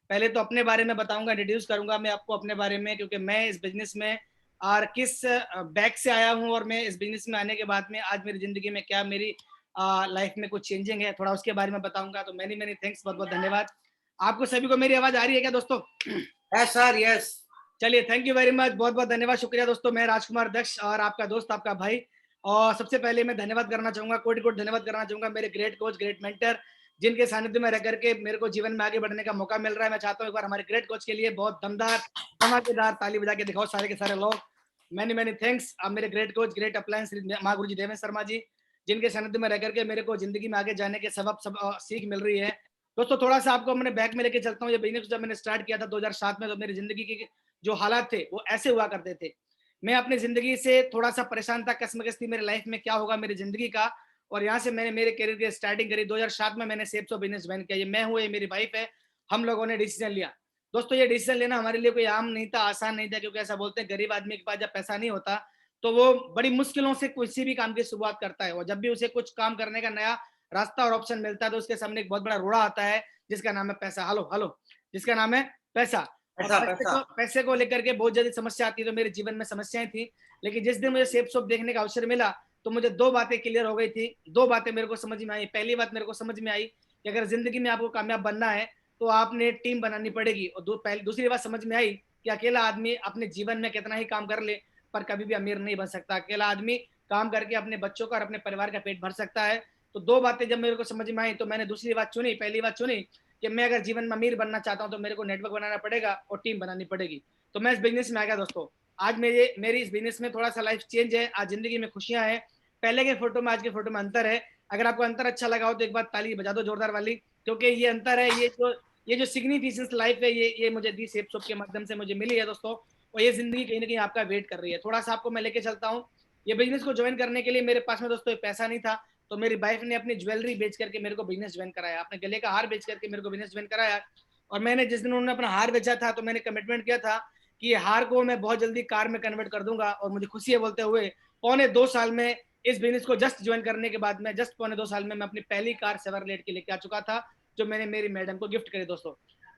पहले तो अपने बारे में बताऊंगा, इंट्रोड्यूस करूंगा मैं आपको अपने बारे में, क्योंकि मैं इस बिजनेस में और किस बैक से आया हूं, और मैं इस बिजनेस में आने के बाद में आज मेरी जिंदगी में क्या मेरी लाइफ में कुछ चेंजिंग है, थोड़ा उसके बारे में बताऊंगा। तो मैनी मैनी थैंक्स, बहुत बहुत धन्यवाद। आपको सभी को मेरी आवाज आ रही है क्या दोस्तों? Yes sir, yes. चलिए, थैंक यू वेरी मच, बहुत बहुत धन्यवाद, शुक्रिया दोस्तों। मैं राजकुमार दक्ष और आपका दोस्त, आपका भाई। और सबसे पहले मैं धन्यवाद करना चाहूंगा, कोटि कोटि धन्यवाद करना चाहूंगा मेरे ग्रेट कोच, ग्रेट मेंटर, जिनके सानिध्य में रह करके मेरे को जीवन में आगे बढ़ने का मौका मिल रहा है। मैं चाहता हूँ एक बार हमारे ग्रेट कोच के लिए बहुत दमदार धमाकेदार ताली बजा के दिखाओ सारे के सारे लोग। Many many thanks. अब मेरे ग्रेट कोच, ग्रेट अप्लायंस माँ गुरु जी देवेंद्र शर्मा जी, जिनके सानिध्य में रह करके मेरे को जिंदगी में आगे जाने के सबब सब सीख मिल रही है। दोस्तों, थोड़ा सा आपको मैंने बैक में लेके चलता हूँ। ये बिजनेस जब मैंने स्टार्ट किया था 2007 में, तो मेरी जिंदगी की जो हालात थे वो ऐसे हुआ करते थे। मैं अपनी जिंदगी से थोड़ा सा परेशान था, कसमकस थी मेरी लाइफ में, क्या होगा मेरी जिंदगी का। और यहाँ से मैंने मेरे करियर की स्टार्टिंग करी। 2007 में मैंने सेप्सो बिजनेस ज्वाइन किया। ये मैं हूँ, ये मेरी वाइफ है, हम लोगों ने डिसीजन लिया। दोस्तों, ये डिसीजन लेना हमारे लिए कोई आम नहीं था, आसान नहीं था, क्योंकि ऐसा बोलते हैं गरीब आदमी के पास जब पैसा नहीं होता तो वो बड़ी मुश्किलों से किसी भी काम की शुरुआत करता है। और जब भी उसे कुछ काम करने का नया रास्ता और ऑप्शन मिलता है तो उसके सामने एक बहुत बड़ा रोड़ा आता है, जिसका नाम है पैसा। हेलो हेलो, जिसका नाम है पैसा। और पैसा पैसा। पैसे को लेकर के बहुत ज्यादा समस्या आती है, तो मेरे जीवन में समस्याएं थी। लेकिन जिस दिन मुझे सेप शॉप देखने का अवसर मिला तो मुझे दो बातें क्लियर हो गई थी, दो बातें मेरे को समझ में आई। पहली बात मेरे को समझ में आई कि अगर जिंदगी में आपको कामयाब बनना है तो आपने टीम बनानी पड़ेगी। और दूसरी बात समझ में आई कि अकेला आदमी अपने जीवन में कितना ही काम कर ले पर कभी भी अमीर नहीं बन सकता। अकेला आदमी काम करके अपने बच्चों का और अपने परिवार का पेट भर सकता है। तो दो बातें जब मेरे को समझ में आई तो मैंने दूसरी बात चुनी, पहली बात चुनी कि मैं अगर जीवन में अमीर बनना चाहता हूं तो मेरे को नेटवर्क बनाना पड़ेगा और टीम बनानी पड़ेगी। तो मैं इस बिजनेस में आ गया दोस्तों। आज मेरी इस बिजनेस में थोड़ा सा लाइफ चेंज है, आज जिंदगी में खुशियां हैं। पहले के फोटो में आज के फोटो में अंतर है। अगर आपको अंतर अच्छा लगा हो तो एक बार ताली बजा दो जोरदार वाली, क्योंकि ये अंतर है। ये जो सिग्निफिकेंस लाइफ है, ये मुझे दी सेप शॉप के माध्यम से मुझे मिली है दोस्तों। और ये जिंदगी कहीं ना कहीं आपका वेट कर रही है। थोड़ा सा आपको मैं लेके चलता हूँ। ये बिजनेस को ज्वाइन करने के लिए मेरे पास में दोस्तों पैसा नहीं था, तो मेरी वाइफ ने अपनी ज्वेलरी बेच करके मेरे को बिजनेस ज्वाइन कराया, अपने गले का हार बेच करके मेरे को बिजनेस ज्वाइन कराया। और मैंने जिस दिन उन्होंने अपना हार बेचा था तो मैंने कमिटमेंट किया था कि हार को मैं बहुत जल्दी कार में कन्वर्ट कर दूंगा। और मुझे खुशी है बोलते हुए, 2.25 साल में इस बिजनेस को जस्ट ज्वाइन करने के बाद में, जस्ट 2.25 साल में मैं अपनी पहली कार सेवरलेट की लेके आ चुका था, जो मैंने मेरी मैडम को गिफ्ट करी दोस्तों।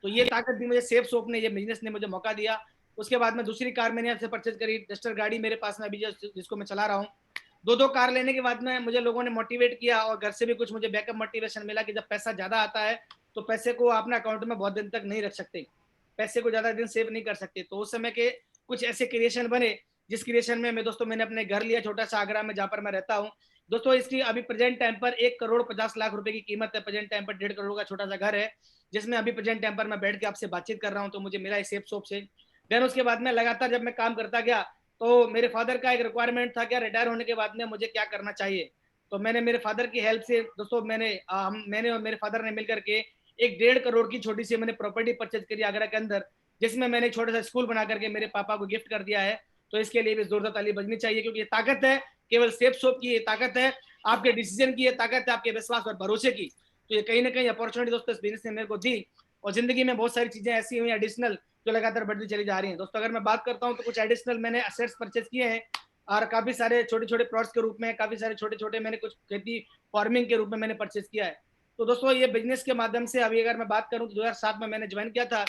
तो ये ताकत भी मुझे सेफ शॉप ने, ये बिजनेस ने मुझे मौका दिया। उसके बाद में दूसरी कार मैंने आपसे परचेज करी, डस्टर गाड़ी मेरे पास में अभी जिसको मैं चला रहा हूँ। दो दो कार लेने के बाद में मुझे लोगों ने मोटिवेट किया और घर से भी कुछ मुझे बैकअप मोटिवेशन मिला कि जब पैसा ज्यादा आता है तो पैसे को अपने अकाउंट में बहुत दिन तक नहीं रख सकते, पैसे को ज्यादा दिन सेव नहीं कर सकते। तो उस समय के कुछ ऐसे क्रिएशन बने, जिस क्रिएशन में मैं दोस्तों मैंने अपने घर लिया छोटा सा आगरा में, जहां पर मैं रहता हूँ दोस्तों। इसकी अभी प्रेजेंट टाइम पर 1,50,00,000 रुपए की कीमत है। प्रेजेंट टाइम पर 1.5 करोड़ का छोटा सा घर है, जिसमें अभी प्रेजेंट टाइम पर मैं बैठ के आपसे बातचीत कर रहा हूँ। तो मुझे मिला सेप शॉप से। देन उसके बाद में लगातार जब मैं काम करता गया तो मेरे फादर का एक रिक्वायरमेंट था, क्या रिटायर होने के बाद में मुझे क्या करना चाहिए। तो मैंने मेरे फादर की हेल्प से दोस्तों, मैंने और मेरे फादर ने मिलकर के 1.5 करोड़ की छोटी सी मैंने प्रॉपर्टी परचेज करी आगरा के अंदर, जिसमें मैंने छोटा सा स्कूल बना करके मेरे पापा को गिफ्ट कर दिया है। तो इसके लिए भी जोरदार ताली बजनी चाहिए, क्योंकि ये ताकत है केवल सेप शॉप की, ये ताकत है आपके डिसीजन की, ये ताकत है आपके विश्वास और भरोसे की। तो ये कहीं ना कहीं अपॉर्चुनिटी दोस्तों इस बिजनेस ने मेरे को दी। और जिंदगी में बहुत सारी चीजें ऐसी हुई एडिशनल जो लगातार बढ़ती चली जा रही हैं दोस्तों। अगर मैं बात करता हूँ तो कुछ एडिशनल मैंने असेट्स परचेज किए हैं, और काफी सारे छोटे छोटे प्लॉट्स के रूप में, काफी सारे छोटे छोटे मैंने कुछ खेती फार्मिंग के रूप में मैंने परचेज किया है। तो दोस्तों ये बिजनेस के माध्यम से अभी अगर मैं बात करूं तो 2007 में मैंने ज्वाइन किया था।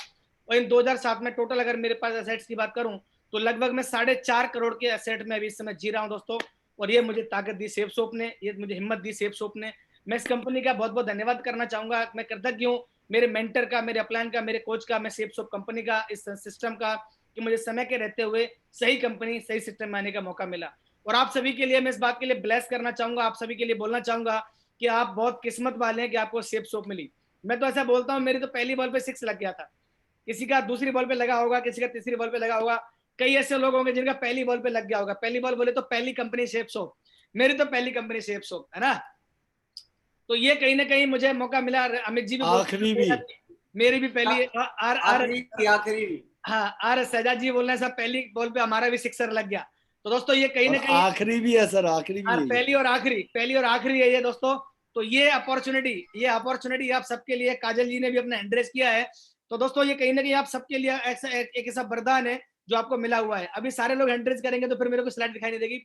और इन 2007 में टोटल अगर मेरे पास एसेट्स की बात करूं तो लगभग मैं 4.5 करोड़ के एसेट में अभी इस समय जी रहा हूं दोस्तों। और ये मुझे ताकत दी सेप शॉप ने, ये मुझे हिम्मत दी सेप शॉप ने। मैं इस कंपनी का बहुत बहुत धन्यवाद करना चाहूंगा। मैं कृतज्ञ हूँ मेरे मेंटर का, मेरे अपलाइन का, मेरे कोच का, मैं सेप शॉप कंपनी का, इस सिस्टम का, कि मुझे समय के रहते हुए सही कंपनी सही सिस्टम में आने का मौका मिला। और आप सभी के लिए मैं इस बात के लिए ब्लेस करना चाहूंगा, आप सभी के लिए बोलना चाहूंगा कि आप बहुत किस्मत वाले हैं कि आपको सेप शॉप मिली। मैं तो ऐसा बोलता हूँ, मेरी तो पहली बॉल पे 6 लग गया था, किसी का दूसरी बॉल पे लगा होगा, किसी का तीसरी बॉल पे लगा होगा। कई ऐसे लोग होंगे जिनका पहली बॉल पे लग गया होगा। पहली बॉल बोले तो पहली कंपनी शेप शॉप, मेरी तो पहली कंपनी शेप शॉप है ना। तो ये कहीं ना कहीं मुझे मौका मिला। अमित जी भी आखिरी बोलते भी। हैं मेरी भी पहली आर आर आखिरी भी, आखिरी भी। हाँ, आर सजा जी बोल रहे हैं सब पहली बॉल पे हमारा भी सिक्सर लग गया। तो दोस्तों ये कहीं और ना कहीं आखिरी भी है सर, आखिरी भी और है ये। पहली और आखिरी है ये दोस्तों। तो ये अपॉर्चुनिटी आप सबके लिए, काजल जी ने भी अपना एंड्रेस किया है। तो दोस्तों ये कहीं ना कहीं आप सबके लिए एक ऐसा वरदान है जो आपको मिला हुआ है। अभी सारे लोग एंड्रेस करेंगे तो फिर मेरे को स्लाइड दिखाई नहीं देगी।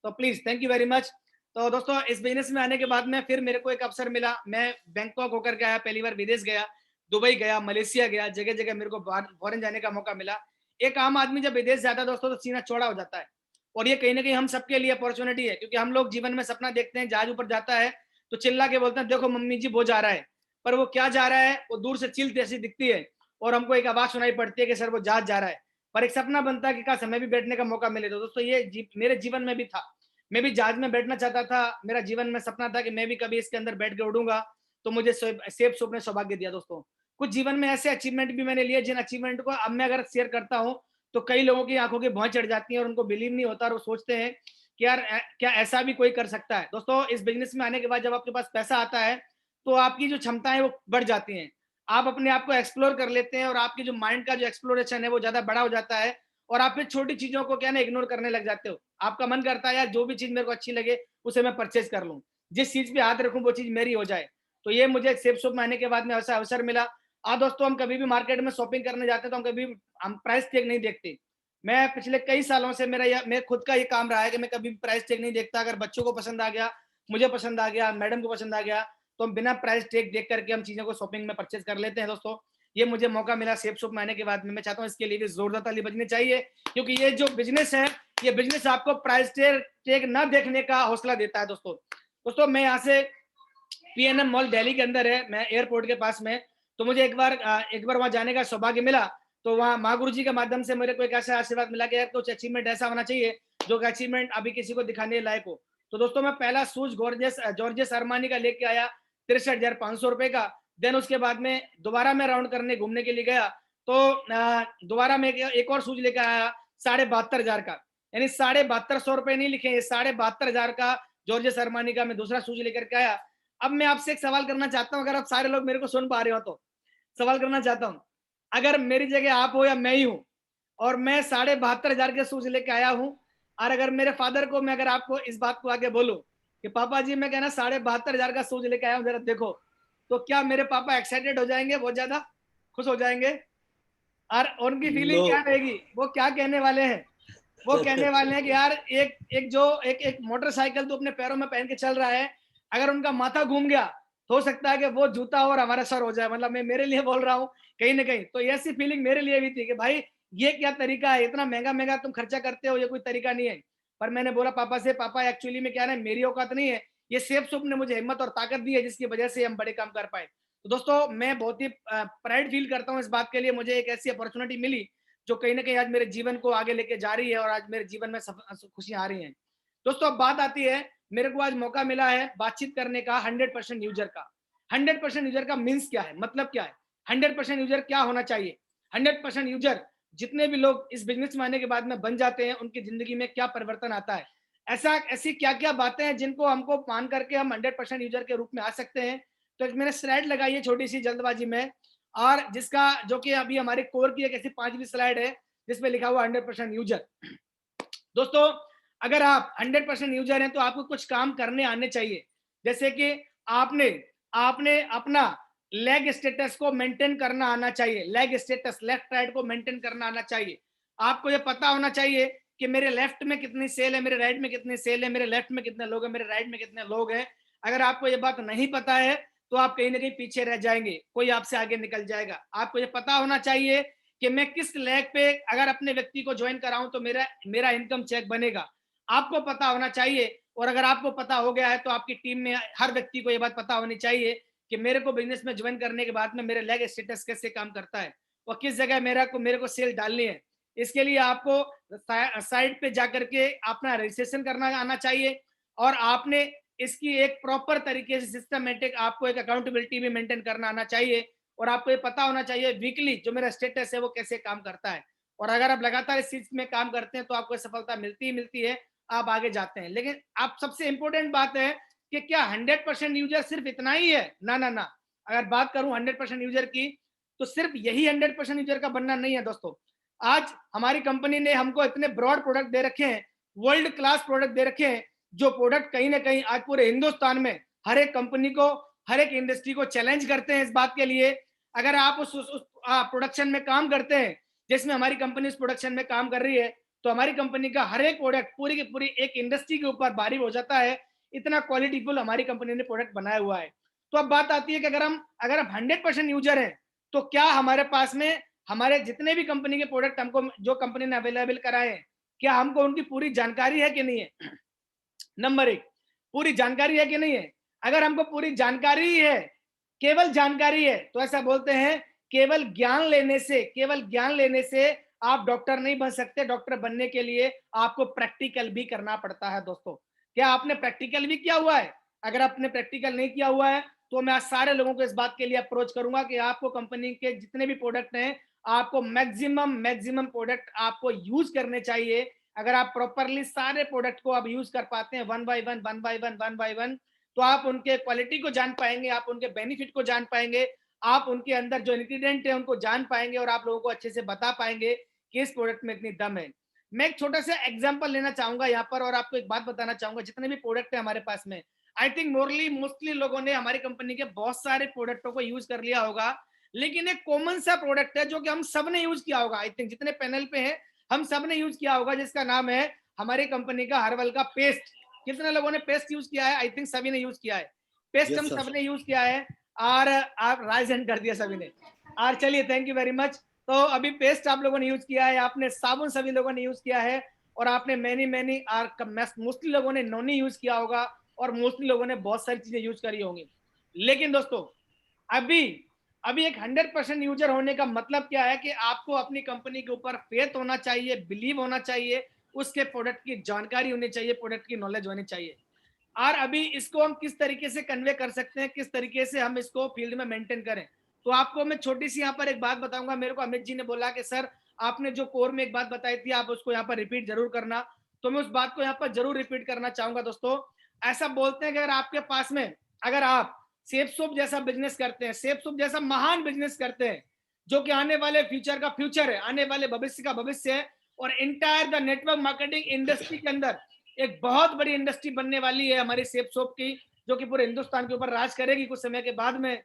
तो please thank you very much. तो दोस्तों इस बिजनेस में आने के बाद में फिर मेरे को एक अवसर मिला, मैं बैंकॉक होकर के आया, पहली बार विदेश गया। दुबई गया, मलेशिया गया, जगह जगह मेरे को फॉरेन जाने का मौका मिला। एक आम आदमी जब विदेश जाता है दोस्तों तो सीना चौड़ा हो जाता है, और ये कहीं ना कहीं हम सबके लिए अपॉर्चुनिटी है, क्योंकि हम लोग जीवन में सपना देखते हैं, जहाज ऊपर जाता है तो चिल्ला के बोलते हैं देखो मम्मी जी वो जा रहा है, पर वो क्या जा रहा है वो दूर से चील जैसी दिखती है, और हमको एक आवाज सुनाई पड़ती है कि सर वो जहाज जा रहा है। पर एक सपना बनता है कि काश हमें भी बैठने का मौका मिले। तो दोस्तों ये मेरे जीवन में भी था, मैं भी जहाज में बैठना चाहता था, मेरा जीवन में सपना था कि मैं भी कभी इसके अंदर बैठ के उड़ूंगा, तो मुझे सेफ सोप ने सौभाग्य दिया दोस्तों। कुछ जीवन में ऐसे अचीवमेंट भी मैंने लिए जिन अचीवमेंट को अब मैं अगर शेयर करता हूँ तो कई लोगों की आंखों की भौं चढ़ जाती है और उनको बिलीव नहीं होता, और वो सोचते हैं कि यार क्या ऐसा भी कोई कर सकता है। दोस्तों इस बिजनेस में आने के बाद जब आपके पास पैसा आता है तो आपकी जो क्षमताएं वो बढ़ जाती हैं, आप अपने आप को एक्सप्लोर कर लेते हैं, और आपके जो माइंड का जो एक्सप्लोरेशन है वो ज्यादा बड़ा हो जाता है, और आप फिर छोटी चीजों को क्या ना इग्नोर करने लग जाते हो। आपका मन करता है यार जो भी चीज मेरे को अच्छी लगे उसे मैं परचेज कर लूं, जिस चीज पे हाथ रखूं वो चीज मेरी हो जाए। तो ये मुझे सेफ शॉप में आने के बाद में ऐसा अवसर मिला। दोस्तों हम कभी भी मार्केट में शॉपिंग करने जाते हैं तो हम कभी हम प्राइस टैग नहीं देखते। मैं पिछले कई सालों से मेरा खुद का ये काम रहा है कि मैं कभी भी प्राइस टैग नहीं देखता। अगर बच्चों को पसंद आ गया, मुझे पसंद आ गया, मैडम को पसंद आ गया, तो हम बिना प्राइस टैग देख करके हम चीजों को शॉपिंग में परचेज कर लेते हैं। दोस्तों ये मुझे मौका मिला सेफ शॉप में आने के बाद में, मैं चाहता हूँ इसके लिए भी जोरदार ताली बजनी चाहिए, क्योंकि ये जो बिजनेस है ये बिजनेस आपको प्राइस टैग ना देखने का हौसला देता है। दोस्तों मैं यहाँ से पीएनएम मॉल दिल्ली के अंदर है, मैं एयरपोर्ट के पास में, तो मुझे एक बार वहां जाने का सौभाग्य मिला। तो वहाँ माँ गुरु जी के माध्यम से मेरे को एक ऐसा आशीर्वाद मिला कि यार कुछ अचीवमेंट ऐसा होना चाहिए जो अचीवमेंट अभी किसी को दिखाने लायक हो। तो दोस्तों मैं पहला शूज जॉर्जियस अरमानी का लेके आया 63,500 रुपए का। देन उसके बाद में दोबारा मैं राउंड करने घूमने के लिए गया, तो दोबारा मैं एक और शूज लेकर आया 72,500 का, यानी 72,500 रुपए नहीं लिखे, 72,500 का जॉर्जियस अरमानी का मैं दूसरा शूज लेकर के आया। अब मैं आपसे एक सवाल करना चाहता हूं, अगर आप सारे लोग मेरे को सुन पा रहे हो तो सवाल करना चाहता हूं, अगर मेरी जगह आप हो या मैं ही हूं और मैं 72,500 के शूज लेके आया हूं, और अगर मेरे फादर को मैं अगर आपको इस बात को आगे बोलूं कि पापा जी मैं कहना 72,500 का शूज लेके आया हूं जरा देखो, तो क्या मेरे पापा एक्साइटेड हो जाएंगे, बहुत ज्यादा खुश हो जाएंगे? और उनकी फीलिंग क्या रहेगी, वो क्या कहने वाले हैं? वो कहने वाले हैं कि यार एक मोटरसाइकिल तो अपने पैरों में पहन के चल रहा है, अगर उनका माथा घूम गया तो हो सकता है कि वो जूता और हमारा सर हो जाए। मतलब मैं मेरे लिए बोल रहा हूँ कहीं ना कहीं, तो ऐसी फीलिंग मेरे लिए भी थी कि भाई ये क्या तरीका है, इतना महंगा महंगा तुम खर्चा करते हो, ये कोई तरीका नहीं है। पर मैंने बोला पापा से, पापा एक्चुअली में क्या है, मेरी औकात नहीं है, ये सेफ सुप ने मुझे हिम्मत और ताकत दी है जिसकी वजह से हम बड़े काम कर पाए। तो दोस्तों मैं बहुत ही प्राइड फील करता हूँ इस बात के लिए, मुझे एक ऐसी अपॉर्चुनिटी मिली जो कहीं ना कहीं आज मेरे जीवन को आगे लेके जा रही है, और आज मेरे जीवन में खुशियां आ रही हैं। दोस्तों अब बात आती है, मेरे को आज मौका मिला है बातचीत करने का 100% यूजर का। 100% यूजर का मीन्स क्या है, मतलब क्या है, 100% यूजर क्या होना चाहिए? 100% यूजर जितने भी लोग इस बिजनेस में आने के बाद में बन जाते हैं उनकी जिंदगी में क्या परिवर्तन आता है, ऐसी क्या क्या बातें हैं जिनको हमको मान करके हम 100% यूजर के रूप में आ सकते हैं। तो मैंने स्लाइड लगाई है छोटी सी जल्दबाजी में, और जिसका जो कि अभी हमारे कोर की एक ऐसी 5वीं स्लाइड है जिसमें लिखा हुआ 100% यूजर। दोस्तों अगर आप 100% यूजर हैं तो आपको कुछ काम करने आने चाहिए, जैसे कि आपने आपने अपना लेग स्टेटस को मेंटेन करना आना चाहिए, लेग स्टेटस लेफ्ट राइट को मेंटेन करना आना चाहिए। आपको ये पता होना चाहिए कि मेरे लेफ्ट में कितनी सेल है, मेरे राइट में कितनी सेल है, मेरे लेफ्ट में कितने लोग हैं, मेरे राइट में कितने लोग हैं। अगर आपको ये बात नहीं पता है तो आप कहीं ना कहीं पीछे रह जाएंगे, कोई आपसे आगे निकल जाएगा। आपको ये पता होना चाहिए कि मैं किस लेग पे अगर अपने व्यक्ति को ज्वाइन कराऊं तो मेरा मेरा इनकम चेक बनेगा, आपको पता होना चाहिए। और अगर आपको पता हो गया है तो आपकी टीम में हर व्यक्ति को यह बात पता होनी चाहिए कि मेरे को बिजनेस में ज्वाइन करने के बाद में मेरे लेग स्टेटस कैसे काम करता है और किस जगह मेरे को सेल डालनी है। इसके लिए आपको साइट पे जाकर के अपना रजिस्ट्रेशन करना आना चाहिए, और आपने इसकी एक प्रॉपर तरीके से सिस्टमेटिक आपको एक अकाउंटेबिलिटी भी मेंटेन करना आना चाहिए, और आपको ये पता होना चाहिए वीकली जो मेरा स्टेटस है वो कैसे काम करता है। और अगर आप लगातार इस चीज में काम करते हैं तो आपको सफलता मिलती ही मिलती है, आप आगे जाते हैं। लेकिन आप सबसे इंपॉर्टेंट बात है कि क्या 100% यूजर सिर्फ इतना ही है? ना ना ना, अगर बात करूं 100% यूजर की तो सिर्फ यही 100% यूजर का बनना नहीं है दोस्तों। आज हमारी कंपनी ने हमको इतने ब्रॉड प्रोडक्ट दे रखे हैं, वर्ल्ड क्लास प्रोडक्ट दे रखे हैं, जो प्रोडक्ट कहीं ना कहीं आज पूरे हिंदुस्तान में हर एक कंपनी को, हर एक इंडस्ट्री को चैलेंज करते हैं इस बात के लिए। अगर आप उस प्रोडक्शन में काम करते हैं जिसमें हमारी कंपनी उस प्रोडक्शन में काम कर रही है, तो हमारी कंपनी का हर एक प्रोडक्ट पूरी की पूरी एक इंडस्ट्री के ऊपर भारी हो जाता है, इतना क्वालिटीफुल हमारी कंपनी ने प्रोडक्ट बनाया हुआ है। तो अब बात आती है कि अगर आप 100% यूजर हैं तो क्या हमारे पास में हमारे जितने भी कंपनी के प्रोडक्ट हमको जो कंपनी ने अवेलेबल कराए हैं, क्या हमको उनकी पूरी जानकारी है कि नहीं है? नंबर एक, पूरी जानकारी है कि नहीं है? अगर हमको पूरी जानकारी ही है, केवल जानकारी है, तो ऐसा बोलते हैं केवल ज्ञान लेने से आप डॉक्टर नहीं बन सकते। डॉक्टर बनने के लिए आपको प्रैक्टिकल भी करना पड़ता है दोस्तों। क्या आपने प्रैक्टिकल भी किया हुआ है? अगर आपने प्रैक्टिकल नहीं किया हुआ है तो मैं आज सारे लोगों को इस बात के लिए अप्रोच करूंगा कि आपको कंपनी के जितने भी प्रोडक्ट हैं, आपको मैक्सिमम प्रोडक्ट आपको यूज करने चाहिए। अगर आप प्रॉपरली सारे प्रोडक्ट को आप यूज कर पाते हैं वन बाय वन, तो आप उनके क्वालिटी को जान पाएंगे, आप उनके बेनिफिट को जान पाएंगे, आप उनके अंदर जो इंग्रेडिएंट है उनको जान पाएंगे और आप लोगों को अच्छे से बता पाएंगे कि इस प्रोडक्ट में इतनी दम है। मैं एक छोटा सा एग्जांपल लेना चाहूंगा यहाँ पर और आपको एक बात बताना चाहूंगा। जितने भी प्रोडक्ट है हमारे पास में, आई थिंक मोस्टली लोगों ने हमारी कंपनी के बहुत सारे प्रोडक्टों को यूज कर लिया होगा, लेकिन एक कॉमन सा प्रोडक्ट है जो कि हम सब ने यूज किया होगा। आई थिंक जितने पैनल पे हैं हम सब ने यूज किया होगा, जिसका नाम है हमारी कंपनी का हर्बल का पेस्ट। कितने लोगों ने पेस्ट यूज किया है? आई थिंक सभी ने यूज किया है पेस्ट। Yes, हम sir. सबने यूज किया है और आप राइज हैंड कर दिया सभी ने। और चलिए, थैंक यू वेरी मच। तो अभी पेस्ट आप लोगों ने यूज किया है, आपने साबुन सभी लोगों ने यूज किया है, और आपने मैनी मोस्टली लोगों ने नोनी यूज किया होगा, और मोस्टली लोगों ने बहुत सारी चीजें यूज करी होंगी। लेकिन दोस्तों, अभी अभी एक 100% यूजर होने का मतलब क्या है कि आपको अपनी कंपनी के ऊपर फेथ होना चाहिए, बिलीव होना चाहिए, उसके प्रोडक्ट की जानकारी होनी चाहिए, प्रोडक्ट की नॉलेज होनी चाहिए। और अभी इसको हम किस तरीके से कन्वे कर सकते हैं, किस तरीके से हम इसको फील्ड में मेंटेन करें, तो आपको मैं छोटी सी यहाँ पर एक बात बताऊंगा। मेरे को अमित जी ने बोला कि सर आपने जो कोर में एक बात बताई थी आप उसको यहाँ पर रिपीट जरूर करना, तो मैं उस बात को यहाँ पर जरूर रिपीट करना चाहूंगा। दोस्तों, ऐसा बोलते हैं कि अगर आपके पास में, अगर आप सेफ सोप जैसा बिजनेस करते हैं, सेफ सोप जैसा महान बिजनेस करते हैं, जो कि आने वाले फ्यूचर का फ्यूचर है, आने वाले भविष्य का भविष्य है, और entire the network marketing industry के अंदर एक बहुत बड़ी इंडस्ट्री बनने वाली है हमारी सेफ सोप की, जो कि पूरे हिंदुस्तान के ऊपर राज करेगी कुछ समय के बाद में।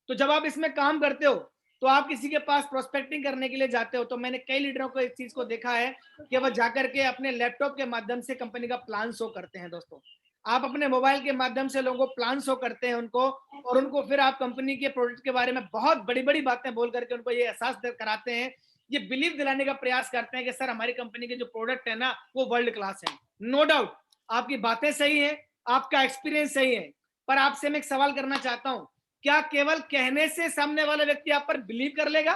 तो जब आप इसमें काम करते हो तो आप किसी के पास प्रोस्पेक्टिंग करने के लिए जाते हो, तो मैंने कई लीडरों को इस चीज को देखा है कि वह जाकर के अपने लैपटॉप के माध्यम से कंपनी का प्लान शो करते हैं। दोस्तों, आप अपने मोबाइल के माध्यम से लोगों को प्लान शो करते हैं उनको, और उनको फिर आप कंपनी के प्रोडक्ट के बारे में बहुत बड़ी बड़ी बातें बोल करके उनको ये एहसास कराते हैं, ये बिलीव दिलाने का प्रयास करते हैं कि सर हमारी कंपनी के जो प्रोडक्ट है ना वो वर्ल्ड क्लास है। नो डाउट आपकी बातें सही है, आपका एक्सपीरियंस सही है, पर आपसे मैं एक सवाल करना चाहता हूं, क्या केवल कहने से सामने वाला व्यक्ति आप पर बिलीव कर लेगा?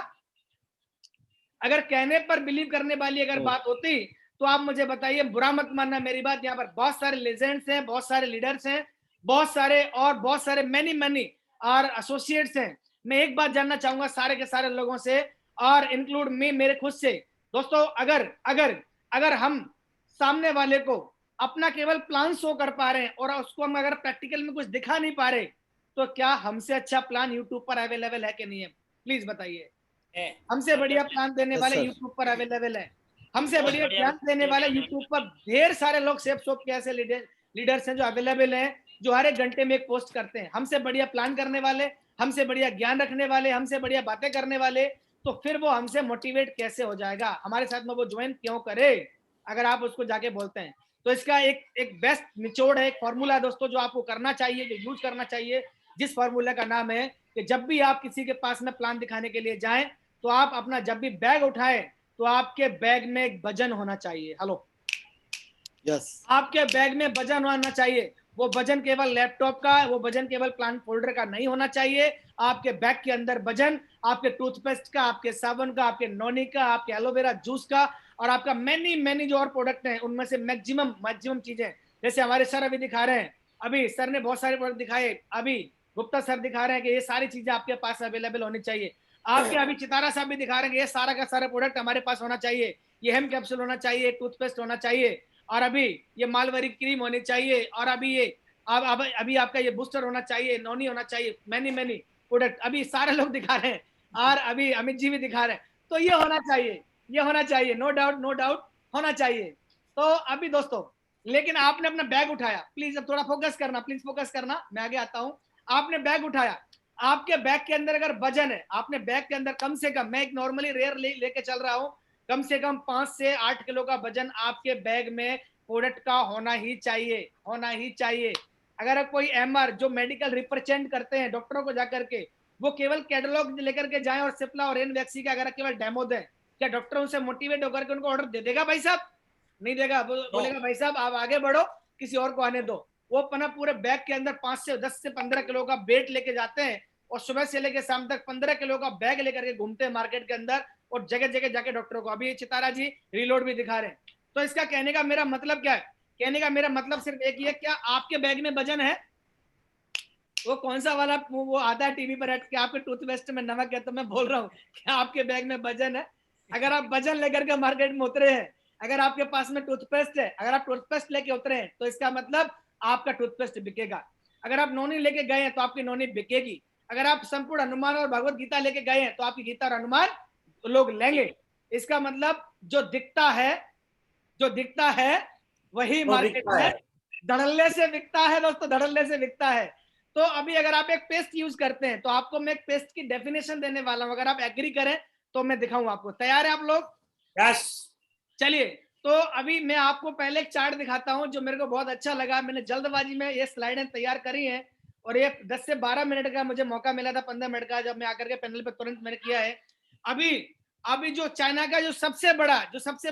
अगर कहने पर बिलीव करने वाली अगर बात होती तो आप मुझे बताइए, बुरा मत मानना मेरी बात, यहाँ पर बहुत सारे लेजेंड्स हैं, बहुत सारे लीडर्स हैं, बहुत सारे मैनी और एसोसिएट्स हैं। मैं एक बात जानना चाहूंगा सारे के सारे लोगों से, और इंक्लूड मी, मेरे खुद से। दोस्तों, अगर अगर अगर हम सामने वाले को अपना केवल प्लान शो कर पा रहे हैं और उसको हम अगर प्रैक्टिकल में कुछ दिखा नहीं पा रहे, तो क्या हमसे अच्छा प्लान यूट्यूब पर अवेलेबल है कि नहीं है? प्लीज बताइए। हमसे बढ़िया प्लान देने Yes, वाले sir. यूट्यूब पर अवेलेबल है, हमसे बढ़िया ज्ञान देने वाले यूट्यूब पर ढेर सारे लोग सेफ सोप के ऐसे लीडर्स हैं जो अवेलेबल हैं, जो हर एक घंटे में एक पोस्ट करते हैं। हमसे बढ़िया प्लान करने वाले, हमसे बढ़िया ज्ञान रखने वाले, हमसे बढ़िया बातें करने वाले, तो फिर वो हमसे मोटिवेट कैसे हो जाएगा? हमारे साथ में वो ज्वाइन क्यों करे अगर आप उसको जाके बोलते हैं? तो इसका एक बेस्ट निचोड़ है, एक फॉर्मूला है दोस्तों, जो आपको करना चाहिए, जो यूज करना चाहिए, जिस फॉर्मूला का नाम है कि जब भी आप किसी के पास में प्लान दिखाने के लिए जाएं, तो आप अपना जब भी बैग उठाएं तो आपके बैग में एक वजन होना चाहिए। Hello, Yes. आपके बैग में वजन होना चाहिए। वो वजन केवल लैपटॉप का, वो वजन केवल प्लान फोल्डर का नहीं होना चाहिए। आपके बैग के अंदर वजन आपके टूथपेस्ट का, आपके साबुन का, आपके नोनी का, आपके एलोवेरा जूस का, और आपका मैनी जो और प्रोडक्ट हैं उनमें से मैक्सिमम चीजें, जैसे हमारे सर अभी दिखा रहे हैं, अभी सर ने बहुत सारे प्रोडक्ट दिखाए, अभी गुप्ता सर दिखा रहे हैं कि ये सारी चीजें आपके पास अवेलेबल होनी चाहिए। आपके अभी चितारा साहब भी दिखा रहे हैं कि ये सारा का सारा प्रोडक्ट हमारे पास होना चाहिए, ये हेम कैप्सूल होना चाहिए, टूथपेस्ट होना चाहिए, और अभी ये मालवरी क्रीम होनी चाहिए, और अभी ये अब अभी आपका ये बूस्टर होना चाहिए, नोनी होना चाहिए, मैनी प्रोडक्ट अभी सारे लोग दिखा रहे हैं, और अभी अमित जी भी दिखा रहे हैं। तो ये होना चाहिए, ये होना चाहिए, नो डाउट होना चाहिए। तो अभी दोस्तों, लेकिन आपने अपना बैग उठाया, प्लीज अब थोड़ा फोकस करना, प्लीज फोकस करना, मैं आगे आता हूं। आपने बैग उठाया, आपके बैग के अंदर अगर वजन है, आपने बैग के अंदर कम से कम, मैं एक नॉर्मली रेयर लेके चल रहा हूं, कम से कम 5 से 8 किलो का वजन आपके बैग में प्रोडक्ट का होना ही चाहिए। अगर कोई एमआर जो मेडिकल रिप्रेजेंट करते हैं डॉक्टरों को जाकर के, वो केवल कैटलॉग लेकर के जाएं और सिप्ला और रेनवैक्सी का अगर केवल डेमो दें, क्या डॉक्टर उनसे मोटिवेट होकर के उनको ऑर्डर दे देगा भाई साहब? नहीं देगा। बोलेगा भाई साहब आप आगे बढ़ो, किसी और को आने दो। वो अपना पूरे बैग के अंदर 5 से 10 से 15 किलो का वेट लेके जाते हैं और सुबह से लेके शाम तक 15 किलो का बैग लेकर के घूमते हैं मार्केट के अंदर और जगह जगह जाके डॉक्टरों को। अभी चितारा जी रीलोड भी दिखा रहे हैं। तो इसका कहने का मेरा मतलब क्या है? कहने का मेरा मतलब सिर्फ एक ही है, क्या आपके बैग में वजन है? वो कौन सा वाला वो आता है टीवी पर हट के, आपके टूथपेस्ट में नमक है? तो मैं बोल रहा हूँ कि आपके बैग में वजन है। अगर आप वजन लेकर के मार्केट में उतरे हैं, अगर आपके पास में टूथपेस्ट है, अगर आप टूथपेस्ट लेके उतरे हैं, तो इसका मतलब आपका टूथपेस्ट बिकेगा। अगर आप नोनी लेके गए हैं तो आपकी नोनी बिकेगी। अगर आप संपूर्ण हनुमान और भगवत गीता लेके गए हैं तो आपकी गीता और हनुमान लोग लेंगे। इसका मतलब जो दिखता है, जो दिखता है वही मार्केट में धड़ल्ले से बिकता है दोस्तों, धड़ल्ले से बिकता है। तो अभी अगर आप एक पेस्ट यूज करते हैं तो आपको मैं एक पेस्ट की डेफिनेशन देने वाला हूं, अगर आप एग्री करें तो मैं दिखाऊं आपको। तैयार है आप लोग? यस। चलिए, तो अभी मैं आपको पहले एक चार्ट दिखाता हूं जो मेरे को बहुत अच्छा लगा। मैंने जल्दबाजी में ये स्लाइडें तैयार करी हैं और ये 10 से 12 मिनट का मुझे मौका मिला था, 15 मिनट का, जब मैं आकर के पैनल पे तुरंत मैंने किया है। अभी अभी जो चाइना का जो सबसे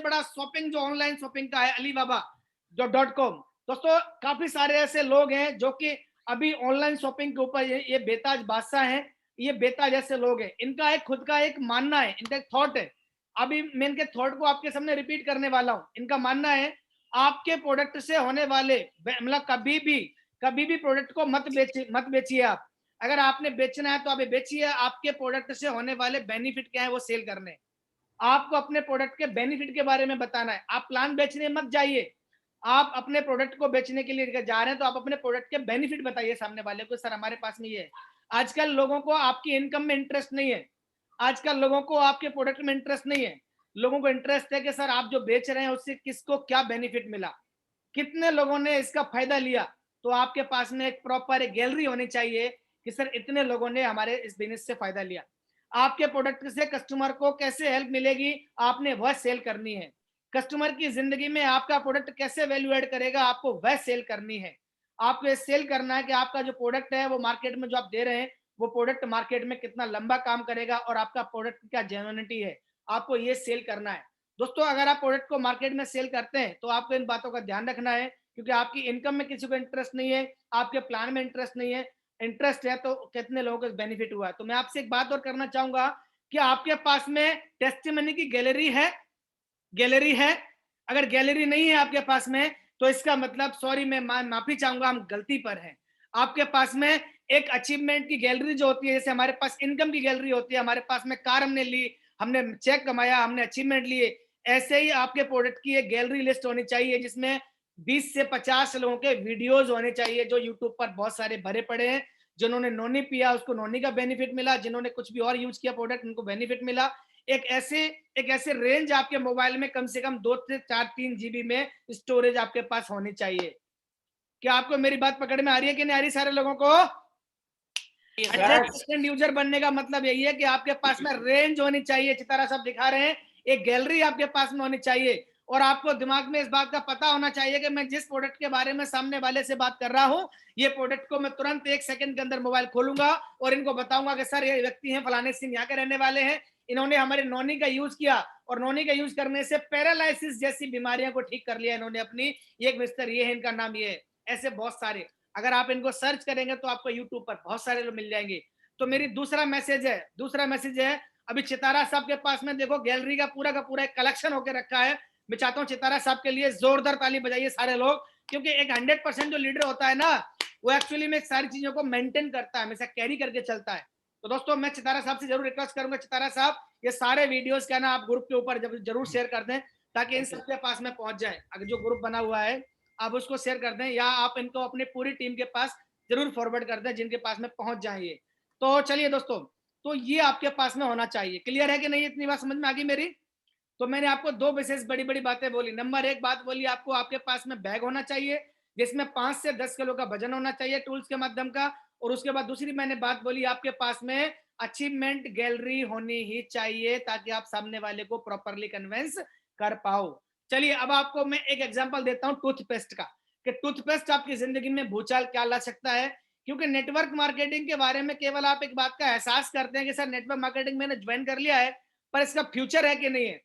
बड़ा शॉपिंग जो ऑनलाइन शॉपिंग का है, alibaba.com। दोस्तों काफी सारे ऐसे लोग हैं जो कि अभी ऑनलाइन शॉपिंग के ऊपर ये बेताज बादशाह हैं, ये बेताज ऐसे लोग हैं। इनका एक खुद का एक मानना है, इनका एक थॉट है। अभी मैं इनके थॉट को आपके सामने रिपीट करने वाला हूं। इनका मानना है आपके प्रोडक्ट से होने वाले, मतलब कभी भी प्रोडक्ट को मत बेचिए आप। अगर आपने बेचना है तो आप बेचिए। आपके प्रोडक्ट से होने वाले बेनिफिट क्या है वो सेल करने। आपको अपने प्रोडक्ट के बेनिफिट के बारे में बताना है। आप प्लान बेचने मत जाइए, आप अपने प्रोडक्ट को बेचने के लिए जा रहे हैं तो आप अपने प्रोडक्ट के बेनिफिट बताइए सामने वाले को, सर हमारे पास में ये है। आजकल लोगों को आपकी इनकम में इंटरेस्ट नहीं है, आजकल लोगों को आपके प्रोडक्ट में इंटरेस्ट नहीं है। लोगों को इंटरेस्ट है कि सर आप जो बेच रहे हैं उससे किसको क्या बेनिफिट मिला, कितने लोगों ने इसका फायदा लिया। तो आपके पास में एक प्रॉपर एक गैलरी होनी चाहिए कि सर इतने लोगों ने हमारे इस बिजनेस से फायदा लिया। आपके प्रोडक्ट से कस्टमर को कैसे हेल्प मिलेगी, आपने वह सेल करनी है। कस्टमर की जिंदगी में आपका प्रोडक्ट कैसे वैल्यू ऐड करेगा, आपको वह सेल करनी है। आपको ये सेल करना है कि आपका जो प्रोडक्ट है वो मार्केट में जो आप दे रहे हैं वो प्रोडक्ट मार्केट में कितना लंबा काम करेगा और आपका प्रोडक्ट क्या जेन्युइनिटी है, आपको ये सेल करना है। दोस्तों अगर आप प्रोडक्ट को मार्केट में सेल करते हैं तो आपको इन बातों का ध्यान रखना है, क्योंकि आपकी इनकम में किसी को इंटरेस्ट नहीं है, आपके प्लान में इंटरेस्ट नहीं है। इंटरेस्ट है तो कितने लोगों को बेनिफिट हुआ है। तो मैं आपसे एक बात और करना चाहूंगा कि आपके पास में टेस्टिमनी की गैलरी है? गैलरी है? अगर गैलरी नहीं है आपके पास में तो इसका मतलब सॉरी, मैं माफी चाहूंगा, हम गलती पर हैं। आपके पास में एक अचीवमेंट की गैलरी जो होती है, जैसे हमारे पास इनकम की गैलरी होती है, हमारे पास में कार हमने ली, हमने चेक कमाया, हमने अचीवमेंट लिए, ऐसे ही आपके प्रोडक्ट की एक गैलरी लिस्ट होनी चाहिए जिसमें 20 से 50 लोगों के वीडियोज होने चाहिए जो यूट्यूब पर बहुत सारे भरे पड़े हैं। जिन्होंने नोनी पिया उसको नोनी का बेनिफिट मिला, जिन्होंने कुछ भी और यूज किया प्रोडक्ट उनको बेनिफिट मिला। एक ऐसे रेंज आपके मोबाइल में कम से कम 2 से 4-3 जीबी में स्टोरेज आपके पास होनी चाहिए। क्या आपको मेरी बात पकड़ में आ रही है कि नहीं आ रही सारे लोगों को? 100% यूजर बनने का मतलब यही है कि आपके पास में रेंज होनी चाहिए, चितारा साहब दिखा रहे हैं, एक गैलरी आपके पास में होनी चाहिए। और आपको दिमाग में इस बात का पता होना चाहिए कि मैं जिस प्रोडक्ट के बारे में सामने वाले से बात कर रहा हूं, ये प्रोडक्ट को मैं तुरंत 1 सेकंड के अंदर मोबाइल खोलूंगा और इनको बताऊंगा कि सर ये व्यक्ति हैं फलाने सिंह, यहाँ के रहने वाले हैं, इन्होंने हमारे नोनी का यूज किया और नोनी का यूज करने से पैरालाइसिस जैसी बीमारियों को ठीक कर लिया इन्होंने अपनी, एक मिस्टर ये है, इनका नाम ये है। ऐसे बहुत सारे, अगर आप इनको सर्च करेंगे तो आपको यूट्यूब पर बहुत सारे लोग मिल जाएंगे। तो मेरी दूसरा मैसेज है, अभी चितारा साहब के पास में देखो गैलरी का पूरा एक कलेक्शन होकर रखा है। मैं चाहता हूँ चितारा साहब के लिए जोरदार ताली बजाइए सारे लोग, क्योंकि एक 100% जो लीडर होता है ना वो एक्चुअली में सारी चीजों को मेंटेन करता है, हमेशा कैरी करके चलता है। तो दोस्तों मैं चितारा साहब से जरूर रिक्वेस्ट करूंगा, चितारा साहब ये सारे वीडियोस क्या ना आप ग्रुप के ऊपर जरूर शेयर कर दें ताकि इन सबके पास में पहुंच जाए। अगर जो ग्रुप बना हुआ है आप उसको शेयर कर दें या आप इनको अपनी पूरी टीम के पास जरूर फॉरवर्ड कर दें जिनके पास में पहुंच जाए। तो चलिए दोस्तों, तो ये आपके पास में होना चाहिए। क्लियर है कि नहीं? इतनी बात समझ में आ गई मेरी? तो मैंने आपको 2 विशेष बड़ी बातें बोली। नंबर 1 बात बोली आपको, आपके पास में बैग होना चाहिए जिसमें 5 से 10 किलो का वजन होना चाहिए टूल्स के माध्यम का। और उसके बाद दूसरी मैंने बात बोली आपके पास में अचीवमेंट गैलरी होनी ही चाहिए ताकि आप सामने वाले को प्रॉपरली कन्विंस कर पाओ। चलिए अब आपको मैं एक एग्जांपल देता हूं टूथपेस्ट का, कि टूथपेस्ट आपकी जिंदगी में भूचाल क्या ला सकता है। क्योंकि नेटवर्क मार्केटिंग के बारे में केवल आप एक बात का एहसास करते हैं कि सर नेटवर्क मार्केटिंग मैंने ज्वाइन कर लिया है, पर इसका फ्यूचर है कि नहीं है।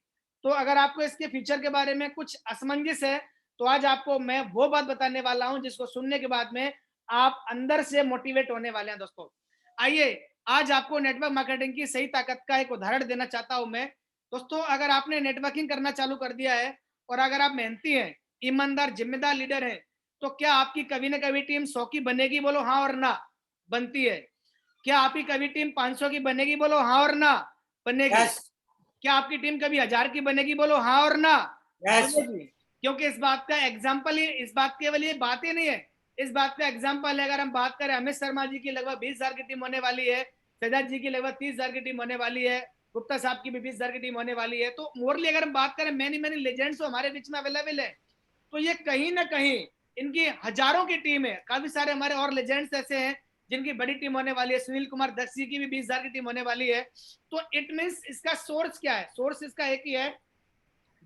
तो अगर आपको इसके फ्यूचर के बारे में कुछ असमंजस है, तो आज आपको मैं वो बात बताने वाला हूं जिसको सुनने के बाद में आप अंदर से मोटिवेट होने वाले हैं। दोस्तों आइए, आज आपको नेटवर्क मार्केटिंग की सही ताकत का एक उदाहरण देना चाहता हूं मैं। दोस्तों अगर आपने नेटवर्किंग करना चालू कर दिया है और अगर आप मेहनती हैं, ईमानदार, जिम्मेदार लीडर हैं, तो क्या आपकी कभी ना कभी टीम 100 की बनेगी? बोलो हाँ और ना। बनती है। क्या आपकी कभी टीम 500 की बनेगी? बोलो हाँ और ना। बनेगी। Yes. क्या आपकी टीम कभी 1000 की बनेगी? बोलो हाँ और ना। Yes. बनेगी। क्योंकि इस बात का एग्जाम्पल ही, इस बात केवल ये बात ही नहीं है, इस बात का एग्जाम्पल है। अगर हम बात करें, अमित शर्मा जी की लगभग 20,000 की टीम होने वाली है, सजाद जी की लगभग 30,000 की टीम होने वाली है, गुप्ता साहब की भी 20,000 की टीम होने वाली है। तो मोरली अगर हम बात करें, मैनी मैनी लेजेंड्स हमारे बीच में अवेलेबल है। तो ये कहीं ना कहीं इनकी हजारों की टीम है। काफी सारे हमारे और लेजेंड्स ऐसे हैं जिनकी बड़ी टीम होने वाली है। सुनील कुमार दक्ष जी की भी 20,000 की टीम होने वाली है। तो इट मीन्स इसका सोर्स क्या है? सोर्स इसका एक ही है,